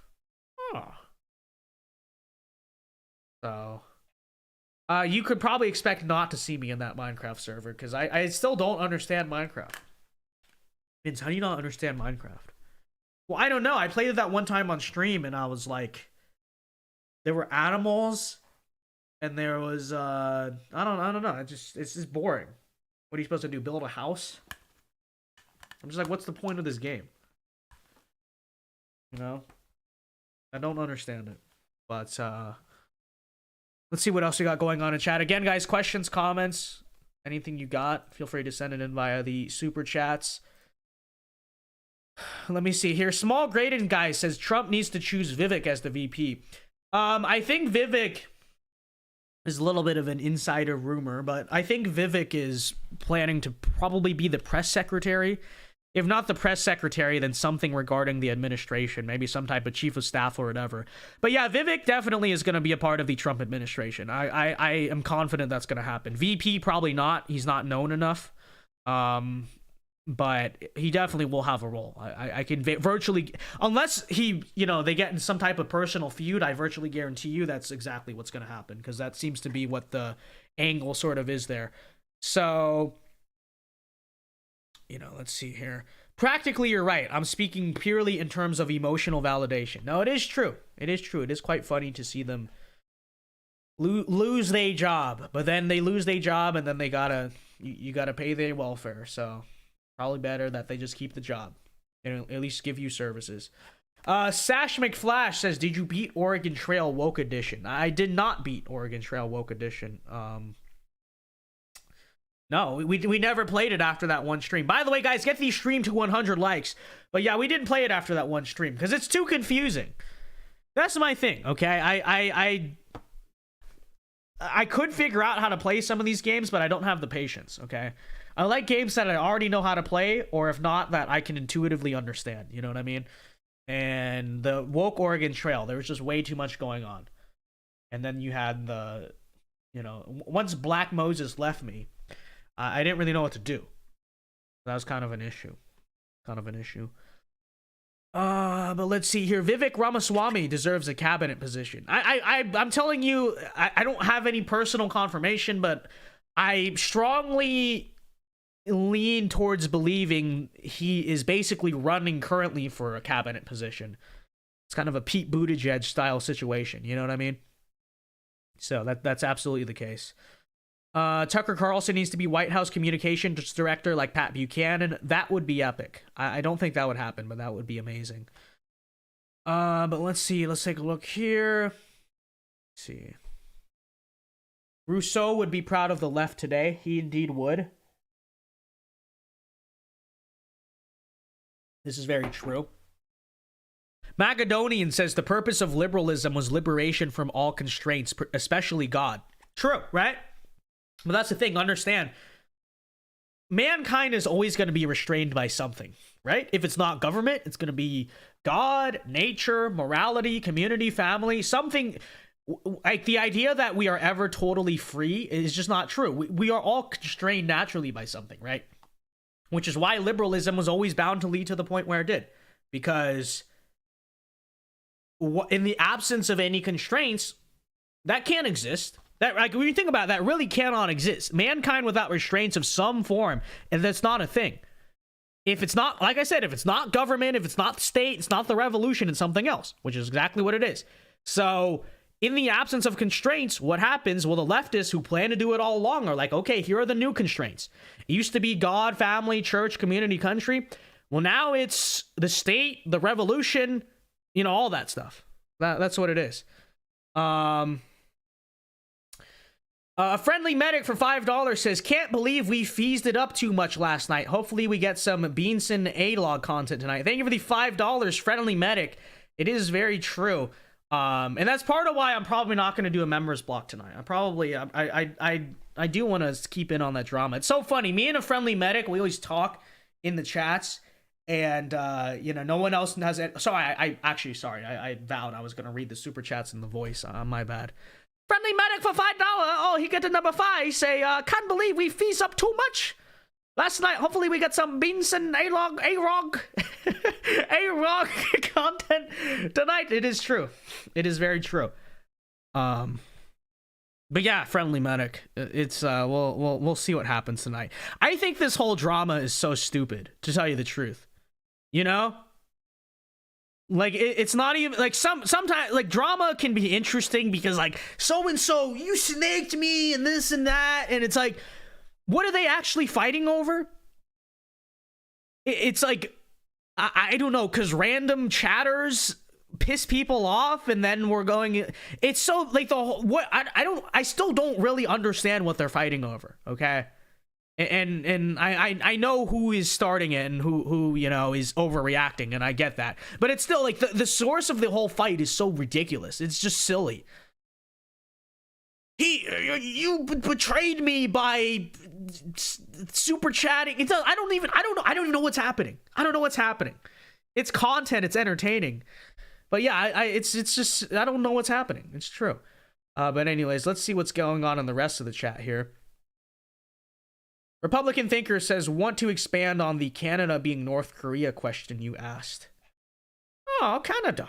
So, you could probably expect not to see me in that Minecraft server, because I still don't understand Minecraft. Vince, how do you not understand Minecraft? Well, I don't know. I played it that one time on stream, and I was like, there were animals, and there was I don't know. It's just boring. What are you supposed to do? Build a house? I'm just like, what's the point of this game? You know? I don't understand it. But let's see what else we got going on in chat. Again, guys, questions, comments, anything you got, feel free to send it in via the super chats. Let me see here. Small Graydon guy says Trump needs to choose Vivek as the VP. I think Vivek is a little bit of an insider rumor, but I think Vivek is planning to probably be the press secretary. If not the press secretary, then something regarding the administration, maybe some type of chief of staff or whatever. But yeah, Vivek definitely is going to be a part of the Trump administration. I am confident that's going to happen. VP, probably not. He's not known enough. But he definitely will have a role. I can virtually, unless he, you know, they get in some type of personal feud, I virtually guarantee you that's exactly what's going to happen, because that seems to be what the angle sort of is there. So, you know, let's see here. Practically, you're right. I'm speaking purely in terms of emotional validation. No, it is true. It is true. It is quite funny to see them lose their job, but then they lose their job, and then they you gotta pay their welfare. So probably better that they just keep the job and at least give you services. Sash McFlash says, did you beat Oregon Trail Woke Edition? I did not beat Oregon Trail Woke Edition. No, we never played it after that one stream. By the way, guys, get the stream to 100 likes. But yeah, we didn't play it after that one stream because it's too confusing. That's my thing, okay? I could figure out how to play some of these games, but I don't have the patience, okay? I like games that I already know how to play, or if not, that I can intuitively understand. You know what I mean? And the Woke Oregon Trail, there was just way too much going on. And then you had the You know, once Black Moses left me, I didn't really know what to do. That was kind of an issue. But let's see here. Vivek Ramaswamy deserves a cabinet position. I'm telling you, I don't have any personal confirmation, but I strongly lean towards believing he is basically running currently for a cabinet position. It's kind of a Pete Buttigieg style situation. You know what I mean? So that's absolutely the case. Tucker Carlson needs to be White House communications director like Pat Buchanan. That would be epic. I don't think that would happen, but that would be amazing. But let's see. Let's take a look here. Let's see. Rousseau would be proud of the left today. He indeed would. This is very true. Macedonian says the purpose of liberalism was liberation from all constraints, especially God. True, right? But that's the thing. Understand, mankind is always going to be restrained by something, right? If it's not government, it's going to be God, nature, morality, community, family, something. Like the idea that we are ever totally free is just not true. We are all constrained naturally by something, right? Which is why liberalism was always bound to lead to the point where it did. Because in the absence of any constraints, that can't exist. That, like, when you think about it, that really cannot exist. Mankind without restraints of some form, and that's not a thing. If it's not, like I said, if it's not government, if it's not the state, it's not the revolution, it's something else, which is exactly what it is. So, in the absence of constraints, what happens? Well, the leftists who plan to do it all along are like, okay, here are the new constraints. It used to be God, family, church, community, country. Well, now it's the state, the revolution, you know, all that stuff. That's what it is. A friendly medic for $5 says, can't believe we feased it up too much last night. Hopefully we get some Beanson A-log content tonight. Thank you for the $5, friendly medic. It is very true. And that's part of why I'm probably not going to do a members block tonight. I do want to keep in on that drama. It's so funny. Me and a friendly medic, we always talk in the chats, and you know, no one else has it. So I vowed I was going to read the super chats in the voice. My bad. Friendly medic for $5. Oh, he get to number 5. Say, can't believe we feast up too much last night. Hopefully we get some beans and A-Rog content tonight. It is true. It is very true. But yeah, friendly medic. It's we'll see what happens tonight. I think this whole drama is so stupid, to tell you the truth. You know? Like, it's not even, like, sometimes, like, drama can be interesting because, like, so-and-so, you snaked me and this and that, and it's like, what are they actually fighting over? It's like, I don't know, because random chatters piss people off, and then we're going, it's so, like, the whole, what, I still don't really understand what they're fighting over, okay? And I know who is starting it and who you know is overreacting, and I get that, but it's still like the source of the whole fight is so ridiculous. It's just silly. You betrayed me by super chatting. I don't even know what's happening. I don't know what's happening. It's content. It's entertaining, but yeah, it's just I don't know what's happening. It's true. But anyways, let's see what's going on in the rest of the chat here. Republican Thinker says, want to expand on the Canada being North Korea question you asked. Oh, Canada.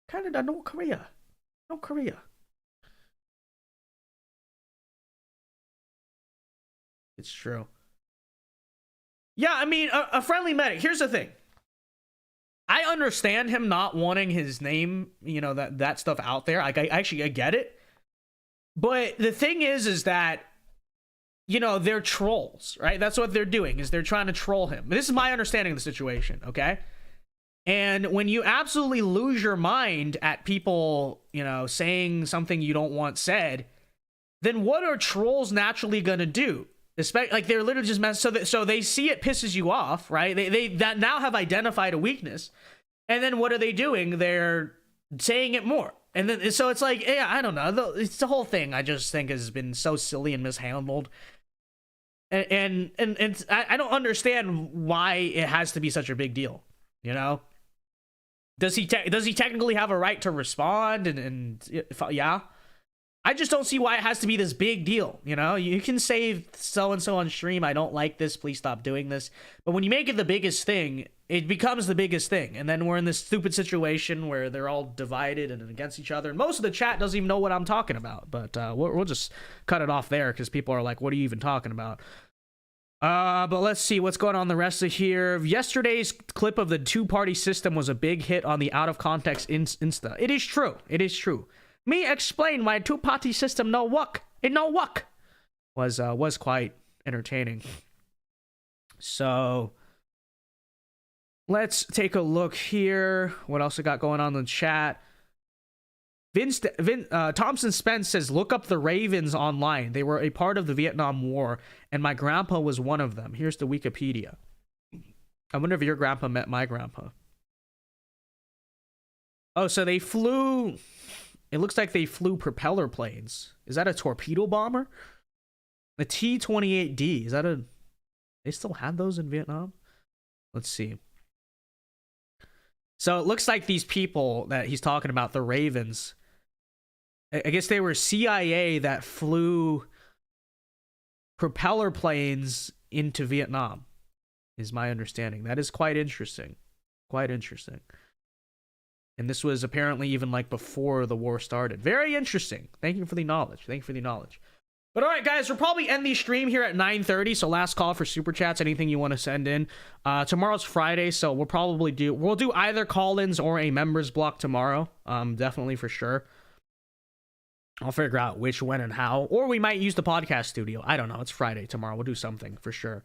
Canada, North Korea. North Korea. It's true. Yeah, I mean, a friendly medic. Here's the thing. I understand him not wanting his name, you know, that stuff out there. I get it. But the thing is that, you know, they're trolls, right? That's what they're doing, is they're trying to troll him. This is my understanding of the situation, okay? And when you absolutely lose your mind at people, you know, saying something you don't want said, then what are trolls naturally gonna do? Like, they're literally just so they see it pisses you off, right? They that now have identified a weakness, and then what are they doing? They're saying it more. And then, so it's like, yeah, I don't know. It's the whole thing I just think has been so silly and mishandled. And I don't understand why it has to be such a big deal, you know? Does he technically have a right to respond? And yeah, I just don't see why it has to be this big deal. You know, you can say so-and-so on stream, I don't like this, please stop doing this. But when you make it the biggest thing, it becomes the biggest thing. And then we're in this stupid situation where they're all divided and against each other. And most of the chat doesn't even know what I'm talking about. But we'll just cut it off there because people are like, what are you even talking about? But let's see what's going on the rest of here. Yesterday's clip of the two-party system was a big hit on the out-of-context Insta. It is true. It is true. Me explain why two-party system no work. It no work. Was quite entertaining. So let's take a look here. What else we got going on in the chat? Thompson Spence says, look up the Ravens online. They were a part of the Vietnam War, and my grandpa was one of them. Here's the Wikipedia. I wonder if your grandpa met my grandpa. Oh, so they flew... It looks like they flew propeller planes. Is that a torpedo bomber? The T-28D. Is that a... They still had those in Vietnam? Let's see. So it looks like these people that he's talking about, the Ravens, I guess they were CIA that flew propeller planes into Vietnam, is my understanding. That is quite interesting. Quite interesting. And this was apparently even like before the war started. Very interesting. Thank you for the knowledge. Thank you for the knowledge. But all right, guys, we'll probably end the stream here at 9:30. So last call for super chats. Anything you want to send in. Tomorrow's Friday, so we'll do either call-ins or a members block tomorrow. Definitely for sure. I'll figure out which, when, and how. Or we might use the podcast studio. I don't know. It's Friday tomorrow. We'll do something for sure.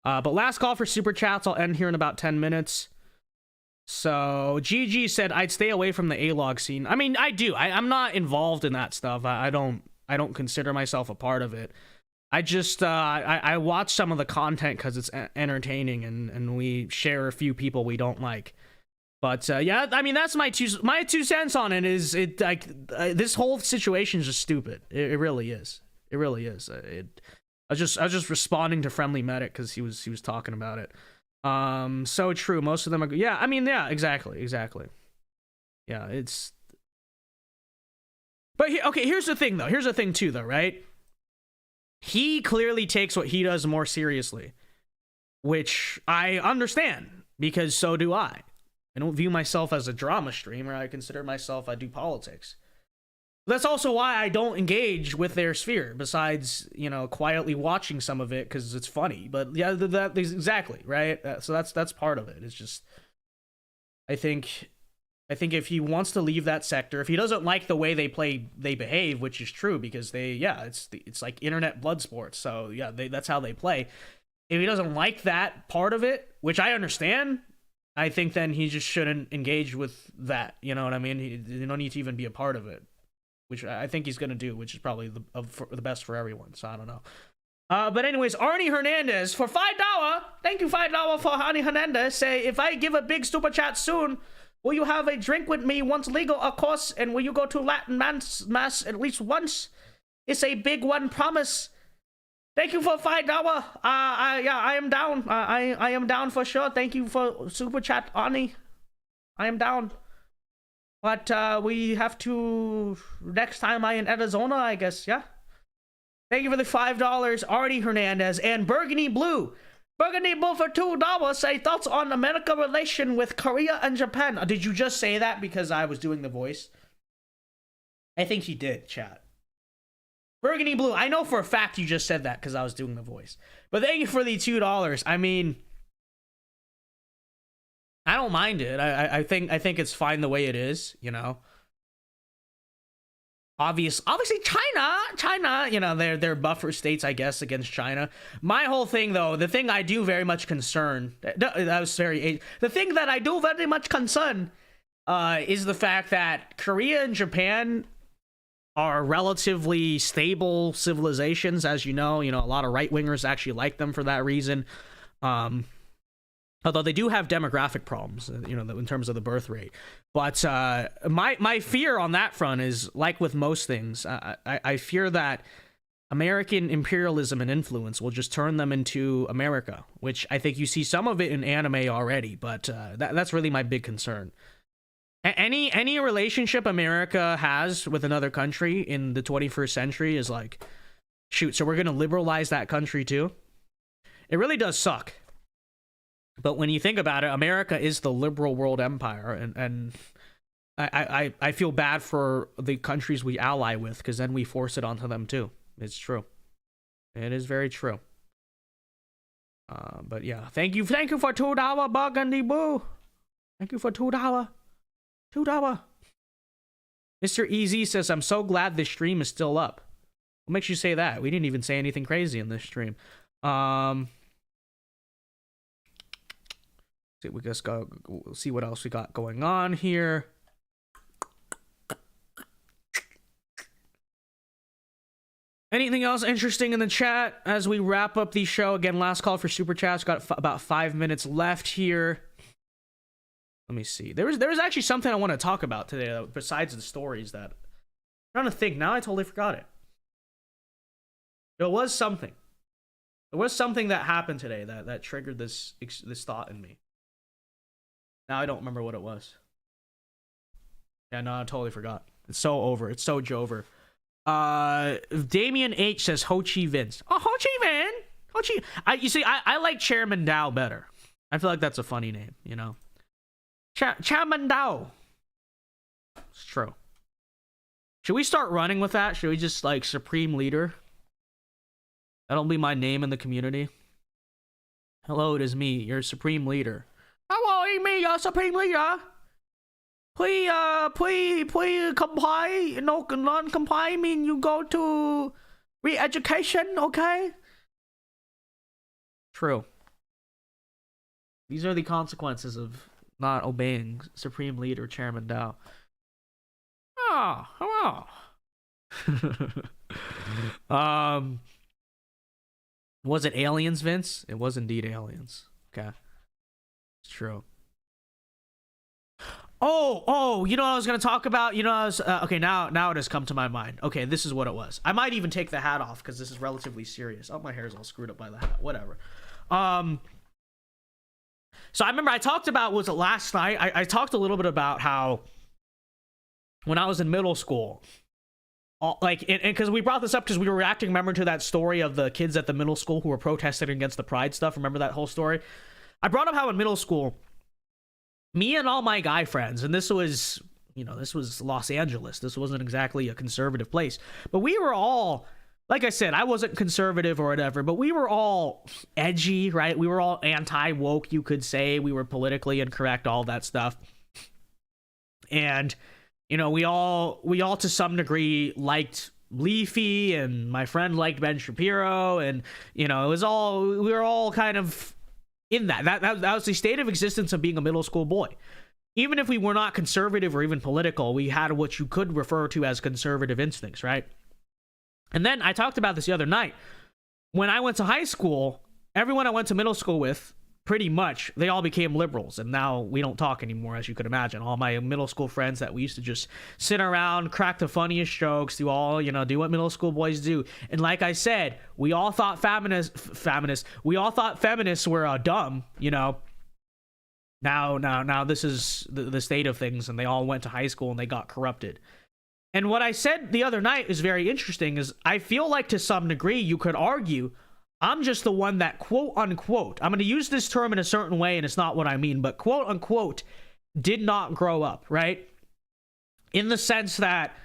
But last call for super chats. I'll end here in about 10 minutes. So GG said I'd stay away from the A-log scene. I mean, I do. I'm not involved in that stuff. I don't consider myself a part of it. I just I watch some of the content because it's entertaining, and we share a few people we don't like. But yeah, I mean, that's my two cents on it. Is it like this whole situation is just stupid? It really is. It really is. I was just responding to Friendly Medic because he was talking about it. So true. Most of them are, yeah, I mean, yeah, exactly. Yeah, it's, but okay, here's the thing too, though, right? He clearly takes what he does more seriously, which I understand, because so do I. I don't view myself as a drama streamer. I consider myself, I do politics. That's also why I don't engage with their sphere, besides, you know, quietly watching some of it because it's funny. But yeah, that is exactly right. So that's part of it. It's just, I think if he wants to leave that sector, if he doesn't like the way they behave, which is true because it's like internet blood sports. So yeah, that's how they play. If he doesn't like that part of it, which I understand, I think then he just shouldn't engage with that. You know what I mean? You don't need to even be a part of it, which I think he's going to do, which is probably the best for everyone. So I don't know. But anyways, Arnie Hernandez for $5. Thank you, $5 for Arnie Hernandez. Say, if I give a big super chat soon, will you have a drink with me once legal, of course? And will you go to Latin mass at least once? It's a big one, promise. Thank you for $5. Yeah, I am down. I am down for sure. Thank you for super chat, Arnie. I am down. But we have to next time I in Arizona, I guess, yeah? Thank you for the $5, Artie Hernandez. And Burgundy Blue. Burgundy Blue for $2. Say thoughts on America relation with Korea and Japan. Did you just say that because I was doing the voice? I think he did, chat. Burgundy Blue, I know for a fact you just said that because I was doing the voice. But thank you for the $2. I mean, I don't mind it. I think it's fine the way it is, you know. Obviously China, you know, they're buffer states, I guess, against China. My whole thing, though, the thing I do very much concern, the thing that I do very much concern is the fact that Korea and Japan are relatively stable civilizations, as you know. A lot of right-wingers actually like them for that reason. Although they do have demographic problems, you know, in terms of the birth rate. But my fear on that front is, like with most things, I fear that American imperialism and influence will just turn them into America, which I think you see some of it in anime already, but that's really my big concern. Any relationship America has with another country in the 21st century is like, shoot, so we're gonna liberalize that country too? It really does suck. But when you think about it, America is the liberal world empire, and I feel bad for the countries we ally with, because then we force it onto them too. It's true. It is very true. But yeah, thank you for $2 Burgundy Boo. Thank you for $2. $2. Mr. EZ says, I'm so glad this stream is still up. What makes you say that? We didn't even say anything crazy in this stream. We just go, we'll see what else we got going on here. Anything else interesting in the chat as we wrap up the show? Again, last call for super chats. Got about 5 minutes left here. Let me see. There was actually something I want to talk about today besides the stories that I'm trying to think. Now I totally forgot it. There was something. There was something that happened today that triggered this thought in me. Now I don't remember what it was. Yeah, no, I totally forgot. It's so over. It's so jover. Damien H says Ho Chi Vince. Oh, Ho Chi Vin. Ho Chi. You see, I like Chairman Dao better. I feel like that's a funny name, you know. Chairman Dao. It's true. Should we start running with that? Should we just like Supreme Leader? That'll be my name in the community. Hello, it is me, your Supreme Leader. Hello, it's me, your Supreme Leader. Please comply. No, non-comply mean you go to re-education, okay? True. These are the consequences of not obeying Supreme Leader Chairman Dao. Oh, hello. Was it aliens, Vince? It was indeed aliens. Okay. It's true. Oh, you know what I was going to talk about? You know, okay, now it has come to my mind. Okay, this is what it was. I might even take the hat off because this is relatively serious. Oh, my hair's all screwed up by the hat. Whatever. So I remember I talked about, was it last night? I talked a little bit about how when I was in middle school, like, and because we brought this up because we were reacting, remember, to that story of the kids at the middle school who were protesting against the Pride stuff. Remember that whole story? I brought up how in middle school, me and all my guy friends, and this was, you know, this was Los Angeles. This wasn't exactly a conservative place. But we were all, like I said, I wasn't conservative or whatever, but we were all edgy, right? We were all anti-woke, you could say. We were politically incorrect, all that stuff. And, you know, we all to some degree liked Leafy, and my friend liked Ben Shapiro, and, you know, we were all kind of in that was the state of existence of being a middle school boy. Even if we were not conservative or even political, we had what you could refer to as conservative instincts, right? And then I talked about this the other night. When I went to high school, everyone I went to middle school with, pretty much, they all became liberals, and now we don't talk anymore, as you could imagine. All my middle school friends that we used to just sit around, crack the funniest jokes, do what middle school boys do. And like I said, we all thought we all thought feminists were dumb, you know. Now this is the state of things, and they all went to high school and they got corrupted. And what I said the other night is very interesting, is I feel like to some degree you could argue I'm just the one that, quote unquote, I'm going to use this term in a certain way and it's not what I mean, but quote unquote, did not grow up, right? In the sense that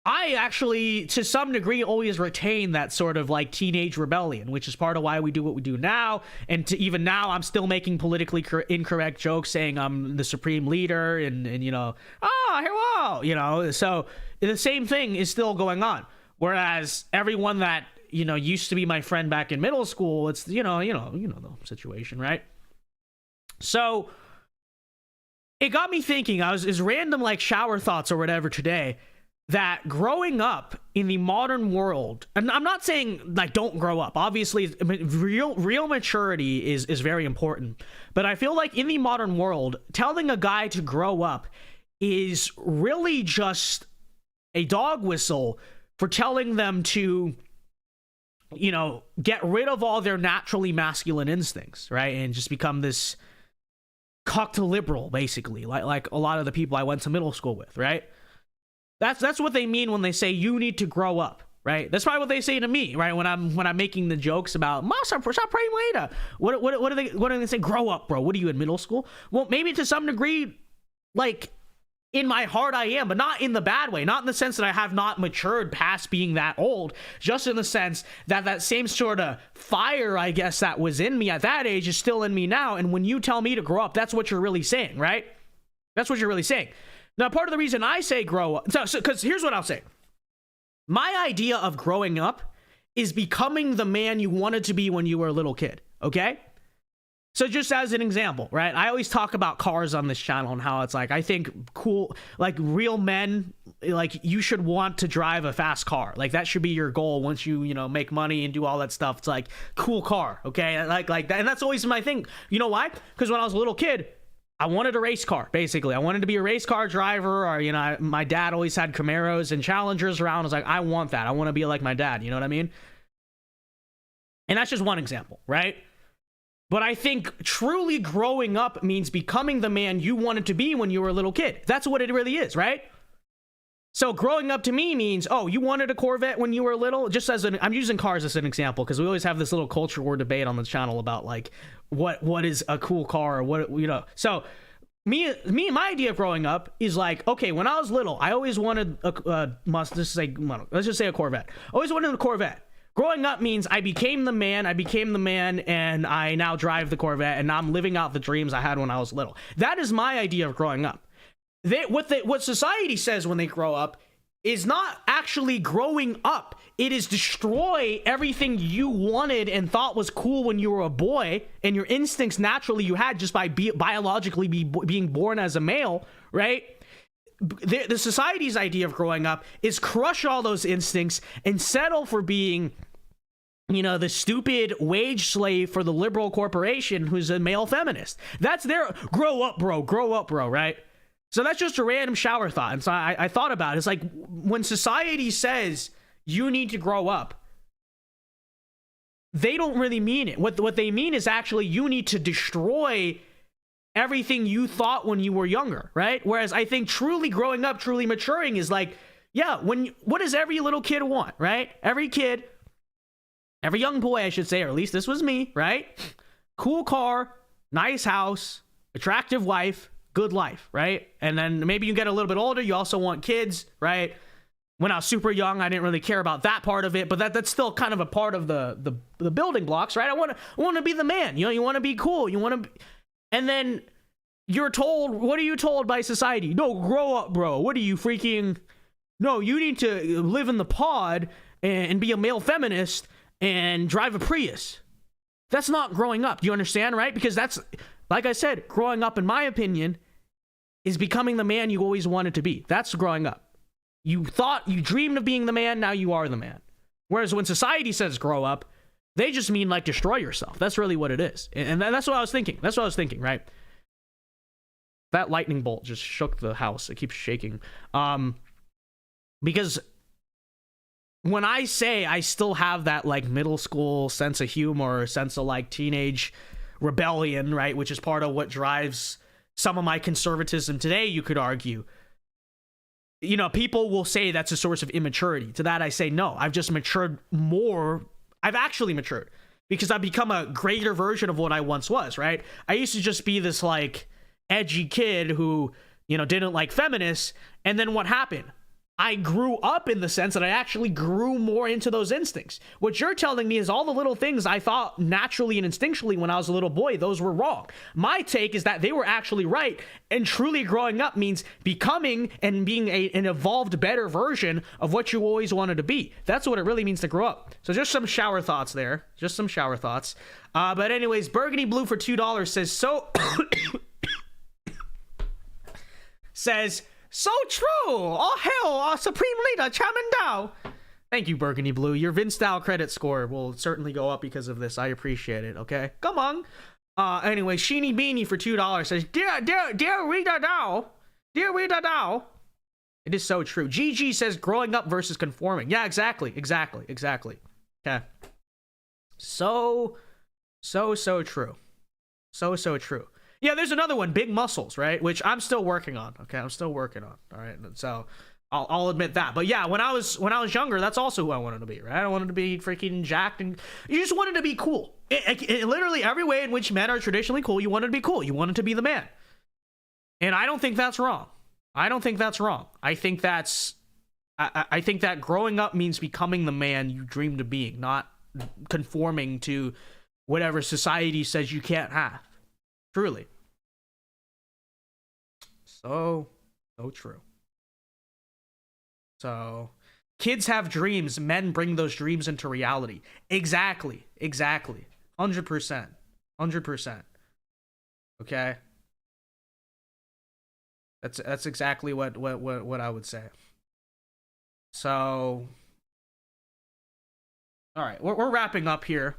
I actually, to some degree, always retain that sort of like teenage rebellion, which is part of why we do what we do now. And to even now, I'm still making politically incorrect jokes saying I'm the Supreme Leader and you know, hello, you know, so the same thing is still going on. Whereas everyone that, you know, used to be my friend back in middle school, it's, you know the situation, right? So it got me thinking. I was as random like shower thoughts or whatever today, that growing up in the modern world, and I'm not saying like don't grow up. Obviously, real maturity is very important. But I feel like in the modern world, telling a guy to grow up is really just a dog whistle for telling them to, you know, get rid of all their naturally masculine instincts, right? And just become this cucked liberal, basically, like a lot of the people I went to middle school with, right? That's what they mean when they say you need to grow up, right? That's probably what they say to me, right? When I'm making the jokes about stop praying later. What do they say? Grow up, bro. What are you in middle school? Well, maybe to some degree, like in my heart I am, but not in the bad way. Not in the sense that I have not matured past being that old. Just in the sense that that same sort of fire, I guess, that was in me at that age is still in me now. And when you tell me to grow up, that's what you're really saying, right? That's what you're really saying. Now, part of the reason I say grow up, because here's what I'll say. My idea of growing up is becoming the man you wanted to be when you were a little kid, okay? So just as an example, right? I always talk about cars on this channel and how it's like, I think cool, like real men, like you should want to drive a fast car. Like that should be your goal once you, make money and do all that stuff. It's like, cool car, okay? Like that. And that's always my thing. You know why? Because when I was a little kid, I wanted a race car, basically. I wanted to be a race car driver, or, my dad always had Camaros and Challengers around. I was like, I want that. I want to be like my dad. You know what I mean? And that's just one example, right? But I think truly growing up means becoming the man you wanted to be when you were a little kid. That's what it really is, right? So growing up to me means, oh, you wanted a Corvette when you were little? I'm using cars as an example because we always have this little culture war debate on the channel about like what is a cool car or what, So my idea of growing up is like, okay, when I was little, I always wanted let's just say a Corvette. I always wanted a Corvette. Growing up means I became the man, and I now drive the Corvette, and now I'm living out the dreams I had when I was little. That is my idea of growing up. What society says when they grow up is not actually growing up. It is destroy everything you wanted and thought was cool when you were a boy, and your instincts naturally you had just by biologically being born as a male, right? The society's idea of growing up is crush all those instincts and settle for being, the stupid wage slave for the liberal corporation who's a male feminist. That's their grow up, bro, right? So that's just a random shower thought. And so I thought about it. It's like when society says you need to grow up, they don't really mean it. What they mean is actually you need to destroy everything you thought when you were younger, right? Whereas I think truly growing up, truly maturing is like, yeah, what does every little kid want, right? Every young boy, I should say, or at least this was me, right? Cool car, nice house, attractive wife, good life, right? And then maybe you get a little bit older, you also want kids, right? When I was super young, I didn't really care about that part of it, but that's still kind of a part of the building blocks, right? I want to be the man, you want to be cool, and then you're told, what are you told by society? No, grow up, bro. What are you freaking? No, you need to live in the pod and be a male feminist and drive a Prius. That's not growing up. Do you understand, right? Because that's, like I said, growing up, in my opinion, is becoming the man you always wanted to be. That's growing up. You dreamed of being the man, now you are the man. Whereas when society says grow up, they just mean like destroy yourself. That's really what it is. And that's what I was thinking. Right? That lightning bolt just shook the house. It keeps shaking. Because when I say I still have that like middle school sense of humor, sense of like teenage rebellion, right? Which is part of what drives some of my conservatism today, you could argue. People will say that's a source of immaturity. To that I say, no, I've just matured more. I've actually matured because I've become a greater version of what I once was, right? I used to just be this like edgy kid who, didn't like feminists. And then what happened? I grew up in the sense that I actually grew more into those instincts. What you're telling me is all the little things I thought naturally and instinctually when I was a little boy, those were wrong. My take is that they were actually right, and truly growing up means becoming and being an evolved, better version of what you always wanted to be. That's what it really means to grow up. So just some shower thoughts there. But anyways, Burgundy Blue for $2 says, so true. Oh, hell, our Supreme Leader, Chairman Dao. Thank you, Burgundy Blue. Your VinceDao credit score will certainly go up because of this. I appreciate it, okay? Come on. Anyway, Sheeny Beanie for $2 says, Dear Reader Dao. It is so true. GG says, growing up versus conforming. Yeah, exactly. Okay. So true. So true. Yeah, there's another one, big muscles, right? Which I'm still working on. Okay, I'm still working on. All right, so I'll admit that. But yeah, when I was younger, that's also who I wanted to be, right? I wanted to be freaking jacked, and you just wanted to be cool. Literally every way in which men are traditionally cool, you wanted to be cool. You wanted to be the man, and I don't think that's wrong. I don't think that's wrong. I think that's I think that growing up means becoming the man you dreamed of being, not conforming to whatever society says you can't have. Truly. So true. So, kids have dreams. Men bring those dreams into reality. Exactly. 100%. 100%. Okay? That's exactly what I would say. So, all right, we're wrapping up here.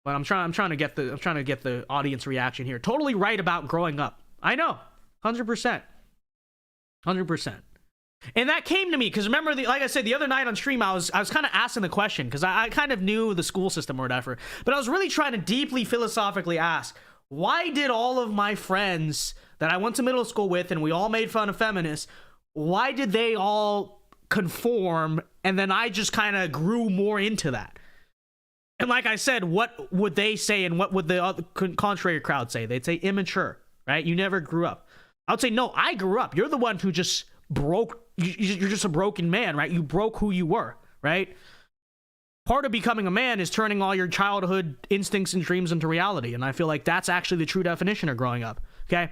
But I'm trying to get the audience reaction here. Totally right about growing up. I know. 100%. 100%. And that came to me because remember, like I said, the other night on stream, I was kind of asking the question because I kind of knew the school system or whatever, but I was really trying to deeply philosophically ask, why did all of my friends that I went to middle school with and we all made fun of feminists, why did they all conform and then I just kind of grew more into that? And like I said, what would they say and what would the other contrary crowd say? They'd say immature, right? You never grew up. I would say, no, I grew up. You're the one who just broke. You're just a broken man, right? You broke who you were, right? Part of becoming a man is turning all your childhood instincts and dreams into reality. And I feel like that's actually the true definition of growing up, okay?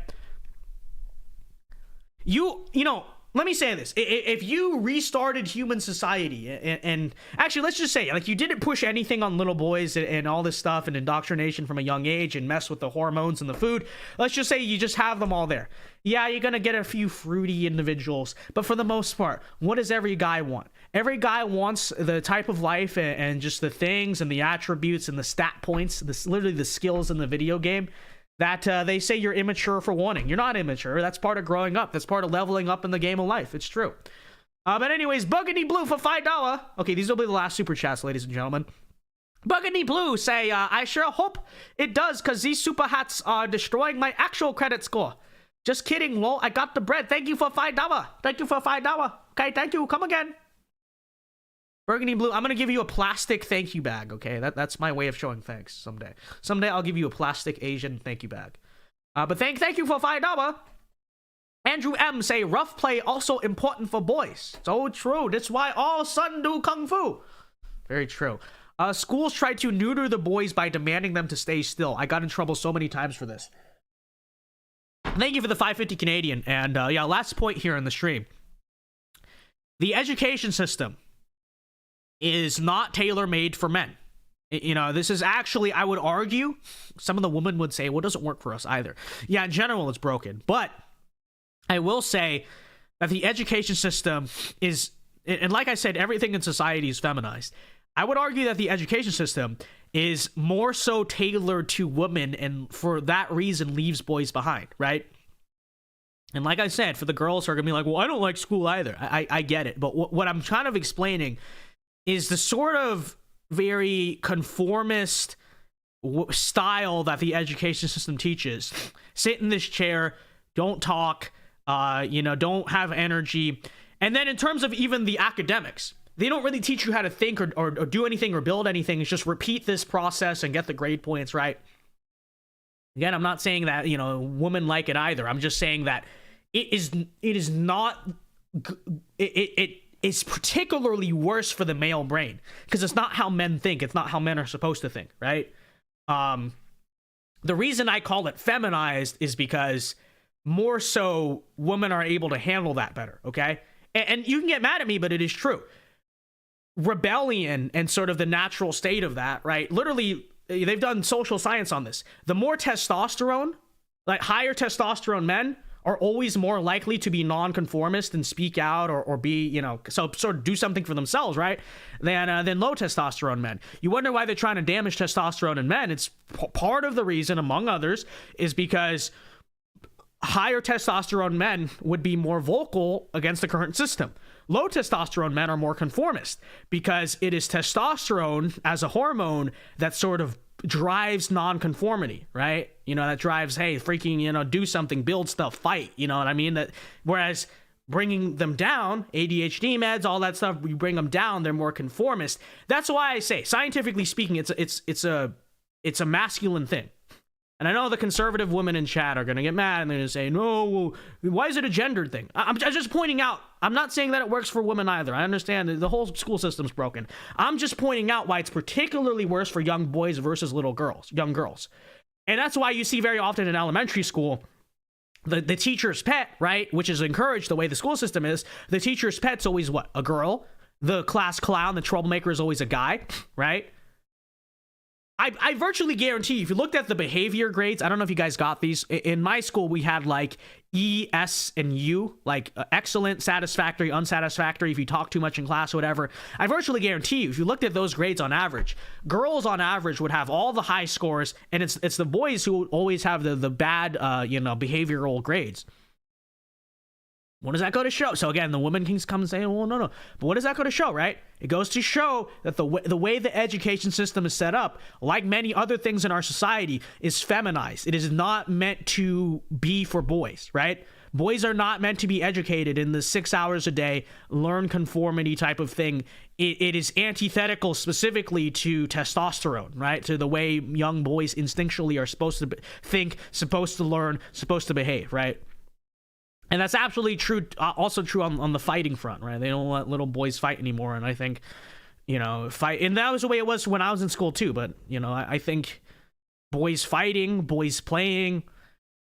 You know, let me say this. If you restarted human society and actually, let's just say, like, you didn't push anything on little boys and all this stuff and indoctrination from a young age and mess with the hormones and the food. Let's just say you just have them all there. Yeah, you're going to get a few fruity individuals. But for the most part, what does every guy want? Every guy wants the type of life and just the things and the attributes and the stat points, literally the skills in the video game that they say you're immature for wanting. You're not immature. That's part of growing up. That's part of leveling up in the game of life. It's true. But anyways, Buggity Blue for $5. Okay, these will be the last super chats, ladies and gentlemen. Buggity Blue say, I sure hope it does, because these super hats are destroying my actual credit score. Just kidding, lol. I got the bread. Thank you for $5. Thank you for $5. Okay, thank you. Come again. Burgundy Blue, I'm going to give you a plastic thank you bag, okay? That's my way of showing thanks someday. Someday I'll give you a plastic Asian thank you bag. But thank you for $5. Andrew M say, rough play also important for boys. So true. That's why all sons do kung fu. Very true. Schools try to neuter the boys by demanding them to stay still. I got in trouble so many times for this. Thank you for the 550 Canadian. And yeah, last point here in the stream. The education system is not tailor-made for men. You know, this is actually, I would argue, some of the women would say, well, it doesn't work for us either. Yeah, in general, it's broken. But I will say that the education system is, and like I said, everything in society is feminized. I would argue that the education system is more so tailored to women and for that reason leaves boys behind, right? And like I said, for the girls who are going to be like, well, I don't like school either. I get it. But what I'm kind of explaining is the sort of very conformist style that the education system teaches. Sit in this chair, don't talk, don't have energy. And then in terms of even the academics, they don't really teach you how to think or do anything or build anything. It's just repeat this process and get the grade points, right? Again, I'm not saying that, women like it either. I'm just saying that it is not... It's particularly worse for the male brain because it's not how men think. It's not how men are supposed to think, right? The reason I call it feminized is because more so women are able to handle that better, okay? And you can get mad at me, but it is true. Rebellion and sort of the natural state of that, right? Literally, they've done social science on this. The more testosterone, like higher testosterone men, are always more likely to be nonconformist and speak out or be, so sort of do something for themselves, right? Than low testosterone men. You wonder why they're trying to damage testosterone in men. It's part of the reason, among others, is because higher testosterone men would be more vocal against the current system. Low testosterone men are more conformist because it is testosterone as a hormone that sort of drives nonconformity, right? You know, that drives, hey, freaking, you know, do something, build stuff, fight, you know what I mean? That, whereas bringing them down, ADHD meds, all that stuff, we bring them down, they're more conformist. That's why I say, scientifically speaking, it's a masculine thing. And I know the conservative women in chat are going to get mad and they're going to say, no, well, why is it a gendered thing? I'm just pointing out. I'm not saying that it works for women either. I understand the whole school system's broken. I'm just pointing out why it's particularly worse for young boys versus young girls. And that's why you see very often in elementary school, the teacher's pet, right, which is encouraged the way the school system is, the teacher's pet's always what? A girl. The class clown, the troublemaker, is always a guy, right? I virtually guarantee you, if you looked at the behavior grades, I don't know if you guys got these. In my school, we had like E, S, and U, like excellent, satisfactory, unsatisfactory, if you talk too much in class or whatever. I virtually guarantee you, if you looked at those grades on average, girls on average would have all the high scores, and it's the boys who always have the bad, behavioral grades. What does that go to show? So again, the woman kings come and say, well, no. But what does that go to show, right? It goes to show that the way the education system is set up, like many other things in our society, is feminized. It is not meant to be for boys, right? Boys are not meant to be educated in the 6 hours a day, learn conformity type of thing. It is antithetical specifically to testosterone, right? To the way young boys instinctually are supposed to think, supposed to learn, supposed to behave, right? And that's absolutely true, also true on the fighting front, right? They don't let little boys fight anymore, and I think, fight, and that was the way it was when I was in school too, but, I think boys fighting, boys playing,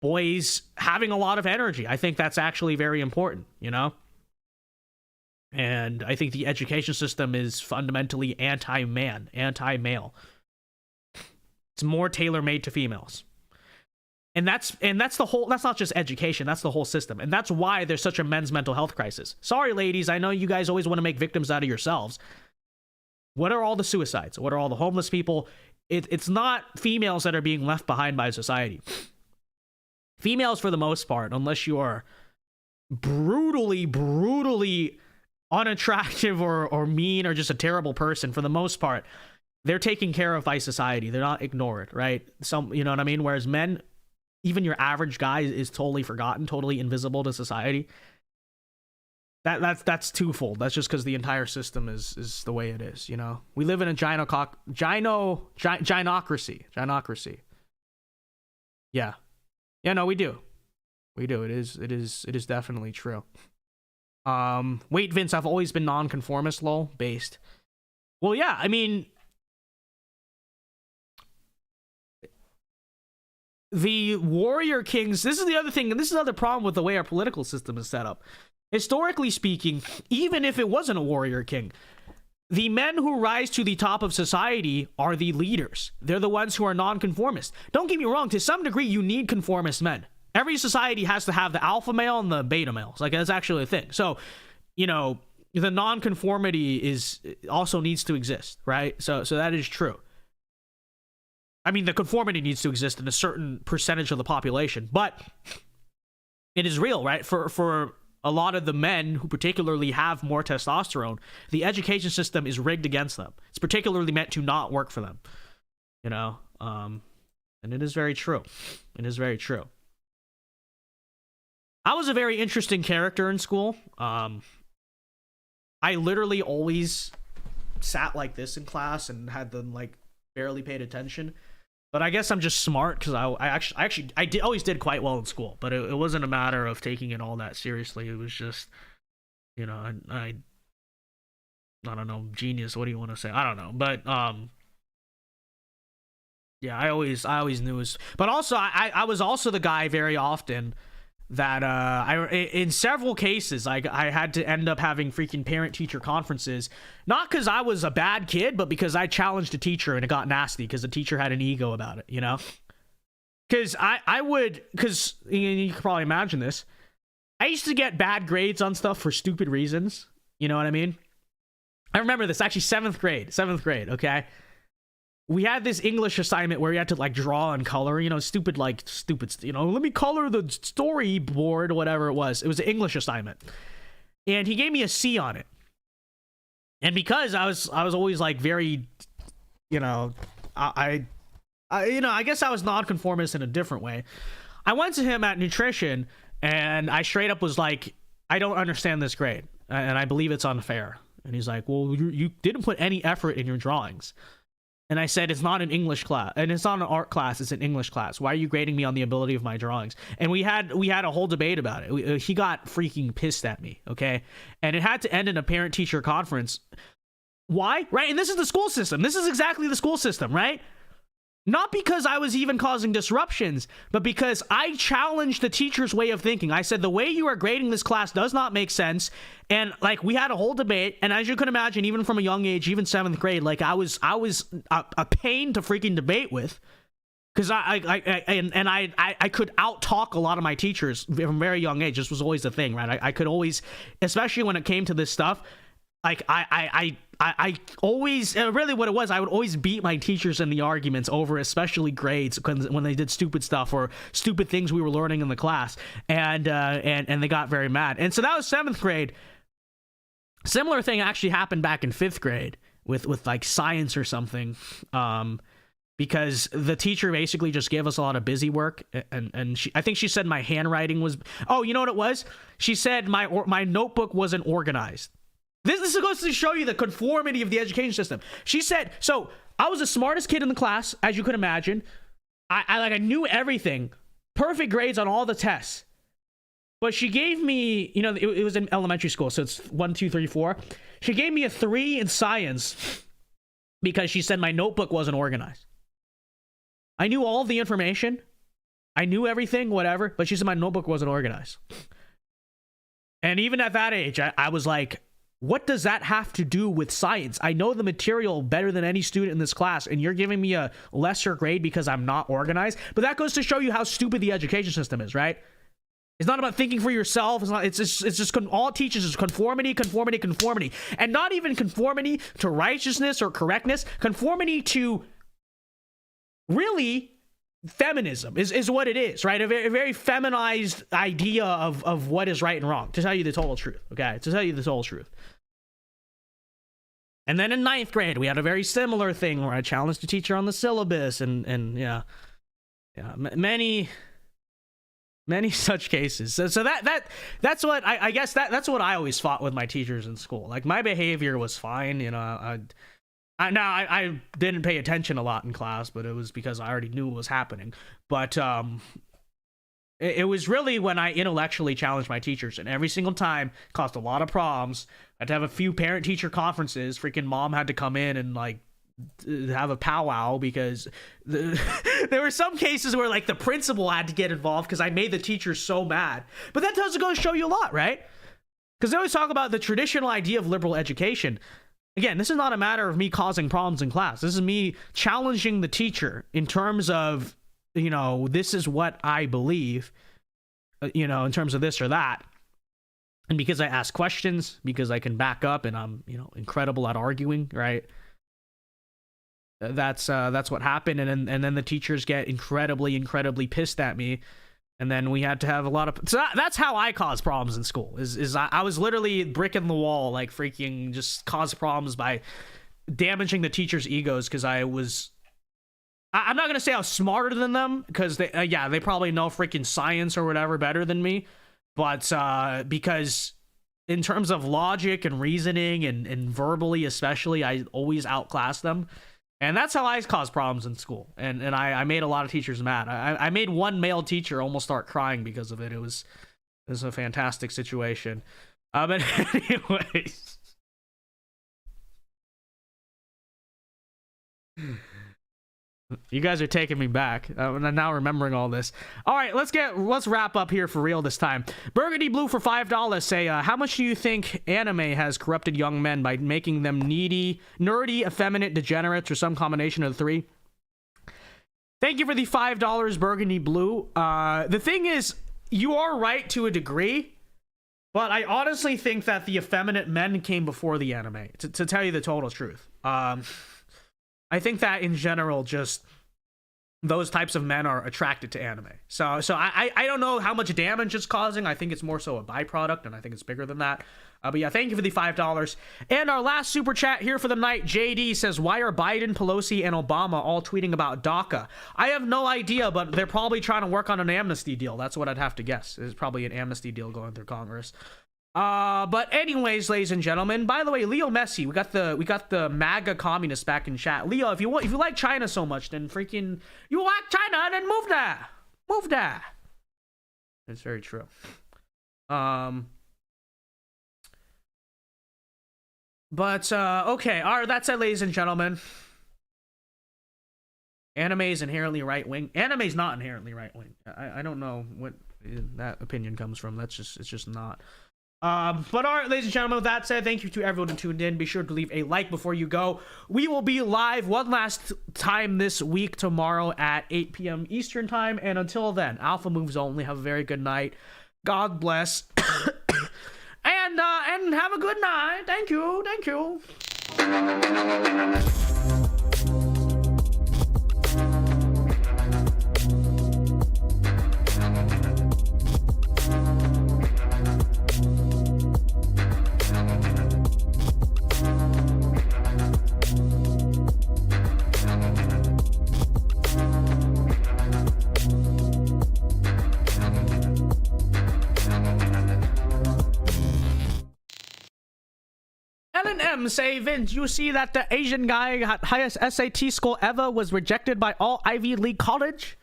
boys having a lot of energy, I think that's actually very important, And I think the education system is fundamentally anti-man, anti-male. It's more tailor-made to females. And that's not just education, that's the whole system. And that's why there's such a men's mental health crisis. Sorry, ladies, I know you guys always want to make victims out of yourselves. What are all the suicides? What are all the homeless people? It's not females that are being left behind by society. Females, for the most part, unless you are brutally unattractive or mean or just a terrible person, for the most part, they're taken care of by society. They're not ignored, right? You know what I mean? Whereas men, even your average guy, is totally forgotten, totally invisible to society. That's twofold. That's just because the entire system is the way it is. We live in a gynocracy. Yeah, no, we do. It is definitely true. Wait, Vince, I've always been nonconformist, lol, based. Well, yeah, I mean, the warrior kings, this is the other thing, and this is another problem with the way our political system is set up. Historically speaking, even if it wasn't a warrior king, the men who rise to the top of society are the leaders. They're the ones who are nonconformist. Don't get me wrong, to some degree, you need conformist men. Every society has to have the alpha male and the beta males. Like, that's actually a thing. So, the nonconformity also needs to exist, right? So that is true. I mean, the conformity needs to exist in a certain percentage of the population, but it is real, right? For a lot of the men who particularly have more testosterone, the education system is rigged against them. It's particularly meant to not work for them, and it is very true. It is very true. I was a very interesting character in school. I literally always sat like this in class and had them barely paid attention. But I guess I'm just smart because I always did quite well in school, but it wasn't a matter of taking it all that seriously. It was just, I don't know, genius. What do you want to say? I don't know, but yeah, I always knew but also I was also the guy very often that in several cases I had to end up having freaking parent-teacher conferences, not because I was a bad kid, but because I challenged a teacher and it got nasty because the teacher had an ego about it, Because because you can probably imagine this, I used to get bad grades on stuff for stupid reasons, you know what I mean? I remember this, actually, 7th grade, okay? We had this English assignment where you had to draw and color, stupid, let me color the storyboard or whatever it was. It was an English assignment. And he gave me a C on it. And because I was always very, I I guess I was nonconformist in a different way. I went to him at nutrition, and I straight up was like, I don't understand this grade, and I believe it's unfair. And he's like, well, you didn't put any effort in your drawings. And I said, it's not an English class, and it's not an art class, it's an English class. Why are you grading me on the ability of my drawings? And we had a whole debate about it. He got freaking pissed at me, okay? And it had to end in a parent-teacher conference. Why? Right? And this is the school system. This is exactly the school system, right? Not because I was even causing disruptions, but because I challenged the teacher's way of thinking. I said, the way you are grading this class does not make sense. And like, we had a whole debate. And as you can imagine, even from a young age, even 7th grade, like I was a pain to freaking debate with. Because I could out-talk a lot of my teachers from a very young age. This was always the thing, right? I could always, especially when it came to this stuff, like I always, really what it was, I would always beat my teachers in the arguments over especially grades when they did stupid stuff or stupid things we were learning in the class, and they got very mad. And so that was 7th grade. Similar thing actually happened back in 5th grade with like science or something, because the teacher basically just gave us a lot of busy work, and I think she said my handwriting was, oh, you know what it was? She said my notebook wasn't organized. This goes to show you the conformity of the education system. She said, so I was the smartest kid in the class, as you could imagine. I knew everything. Perfect grades on all the tests. But she gave me, it was in elementary school, so it's 1, 2, 3, 4. She gave me a 3 in science because she said my notebook wasn't organized. I knew all the information. I knew everything, whatever, but she said my notebook wasn't organized. And even at that age, I was like, what does that have to do with science? I know the material better than any student in this class, and you're giving me a lesser grade because I'm not organized. But that goes to show you how stupid the education system is, right? It's not about thinking for yourself. It's just all it teaches is conformity, conformity, conformity. And not even conformity to righteousness or correctness. Conformity to really feminism is what it is, right? A very feminized idea of what is right and wrong, to tell you the total truth, okay? To tell you the total truth. And then in 9th grade, we had a very similar thing where I challenged the teacher on the syllabus, and yeah, many such cases. So that's what I guess that's what I always fought with my teachers in school. Like, my behavior was fine, I didn't pay attention a lot in class, but it was because I already knew what was happening. But it was really when I intellectually challenged my teachers, and every single time caused a lot of problems. I had to have a few parent-teacher conferences. Freaking mom had to come in and like have a powwow because there were some cases where like the principal had to get involved because I made the teachers so mad. But that doesn't go to show you a lot, right? Because they always talk about the traditional idea of liberal education. Again, this is not a matter of me causing problems in class. This is me challenging the teacher in terms of, this is what I believe, in terms of this or that. And because I ask questions, because I can back up, and I'm, incredible at arguing, right? That's what happened. And then the teachers get incredibly pissed at me. And then we had to have a lot of... So that's how I caused problems in school. I was literally brick in the wall, like freaking just caused problems by damaging the teachers' egos because I was... I'm not going to say I was smarter than them because they probably know freaking science or whatever better than me. But because in terms of logic and reasoning and verbally especially, I always outclassed them. And that's how I caused problems in school. And I made a lot of teachers mad. I made one male teacher almost start crying because of it. It was a fantastic situation. But anyways. You guys are taking me back. I'm now remembering all this. All right, let's wrap up here for real this time. Burgundy Blue for $5 say, how much do you think anime has corrupted young men by making them needy, nerdy, effeminate, degenerates, or some combination of the three? Thank you for the $5, Burgundy Blue. The thing is, you are right to a degree, but I honestly think that the effeminate men came before the anime, to tell you the total truth. I think that in general, just those types of men are attracted to anime. So I don't know how much damage it's causing. I think it's more so a byproduct, and I think it's bigger than that. But yeah, thank you for the $5. And our last super chat here for the night, JD says, why are Biden, Pelosi, and Obama all tweeting about DACA? I have no idea, but they're probably trying to work on an amnesty deal. That's what I'd have to guess. There's probably an amnesty deal going through Congress. But anyways, ladies and gentlemen, by the way, Leo Messi, we got the MAGA communists back in chat. Leo, if you like China so much, then freaking you like China, then move there. It's very true. But okay, all right, that's it, ladies and gentlemen. Anime is inherently right wing. Anime is not inherently right wing. I don't know what that opinion comes from. It's just not. But all right, ladies and gentlemen, with that said, thank you to everyone who tuned in. Be sure to leave a like before you go. We will be live one last time this week tomorrow at 8 p.m. Eastern time. And until then, Alpha moves only. Have a very good night. God bless. And have a good night. Thank you. L&M say, Vince, you see that the Asian guy got highest SAT score ever was rejected by all Ivy League college?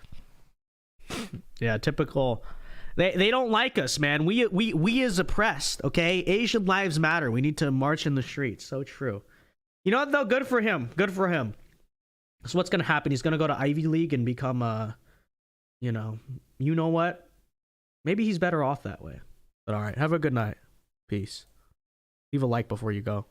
Yeah, typical. They don't like us, man. We is oppressed, okay? Asian lives matter. We need to march in the streets. So true. You know what, though? Good for him. So what's going to happen? He's going to go to Ivy League and become, you know what? Maybe he's better off that way. But all right, have a good night. Peace. Leave a like before you go.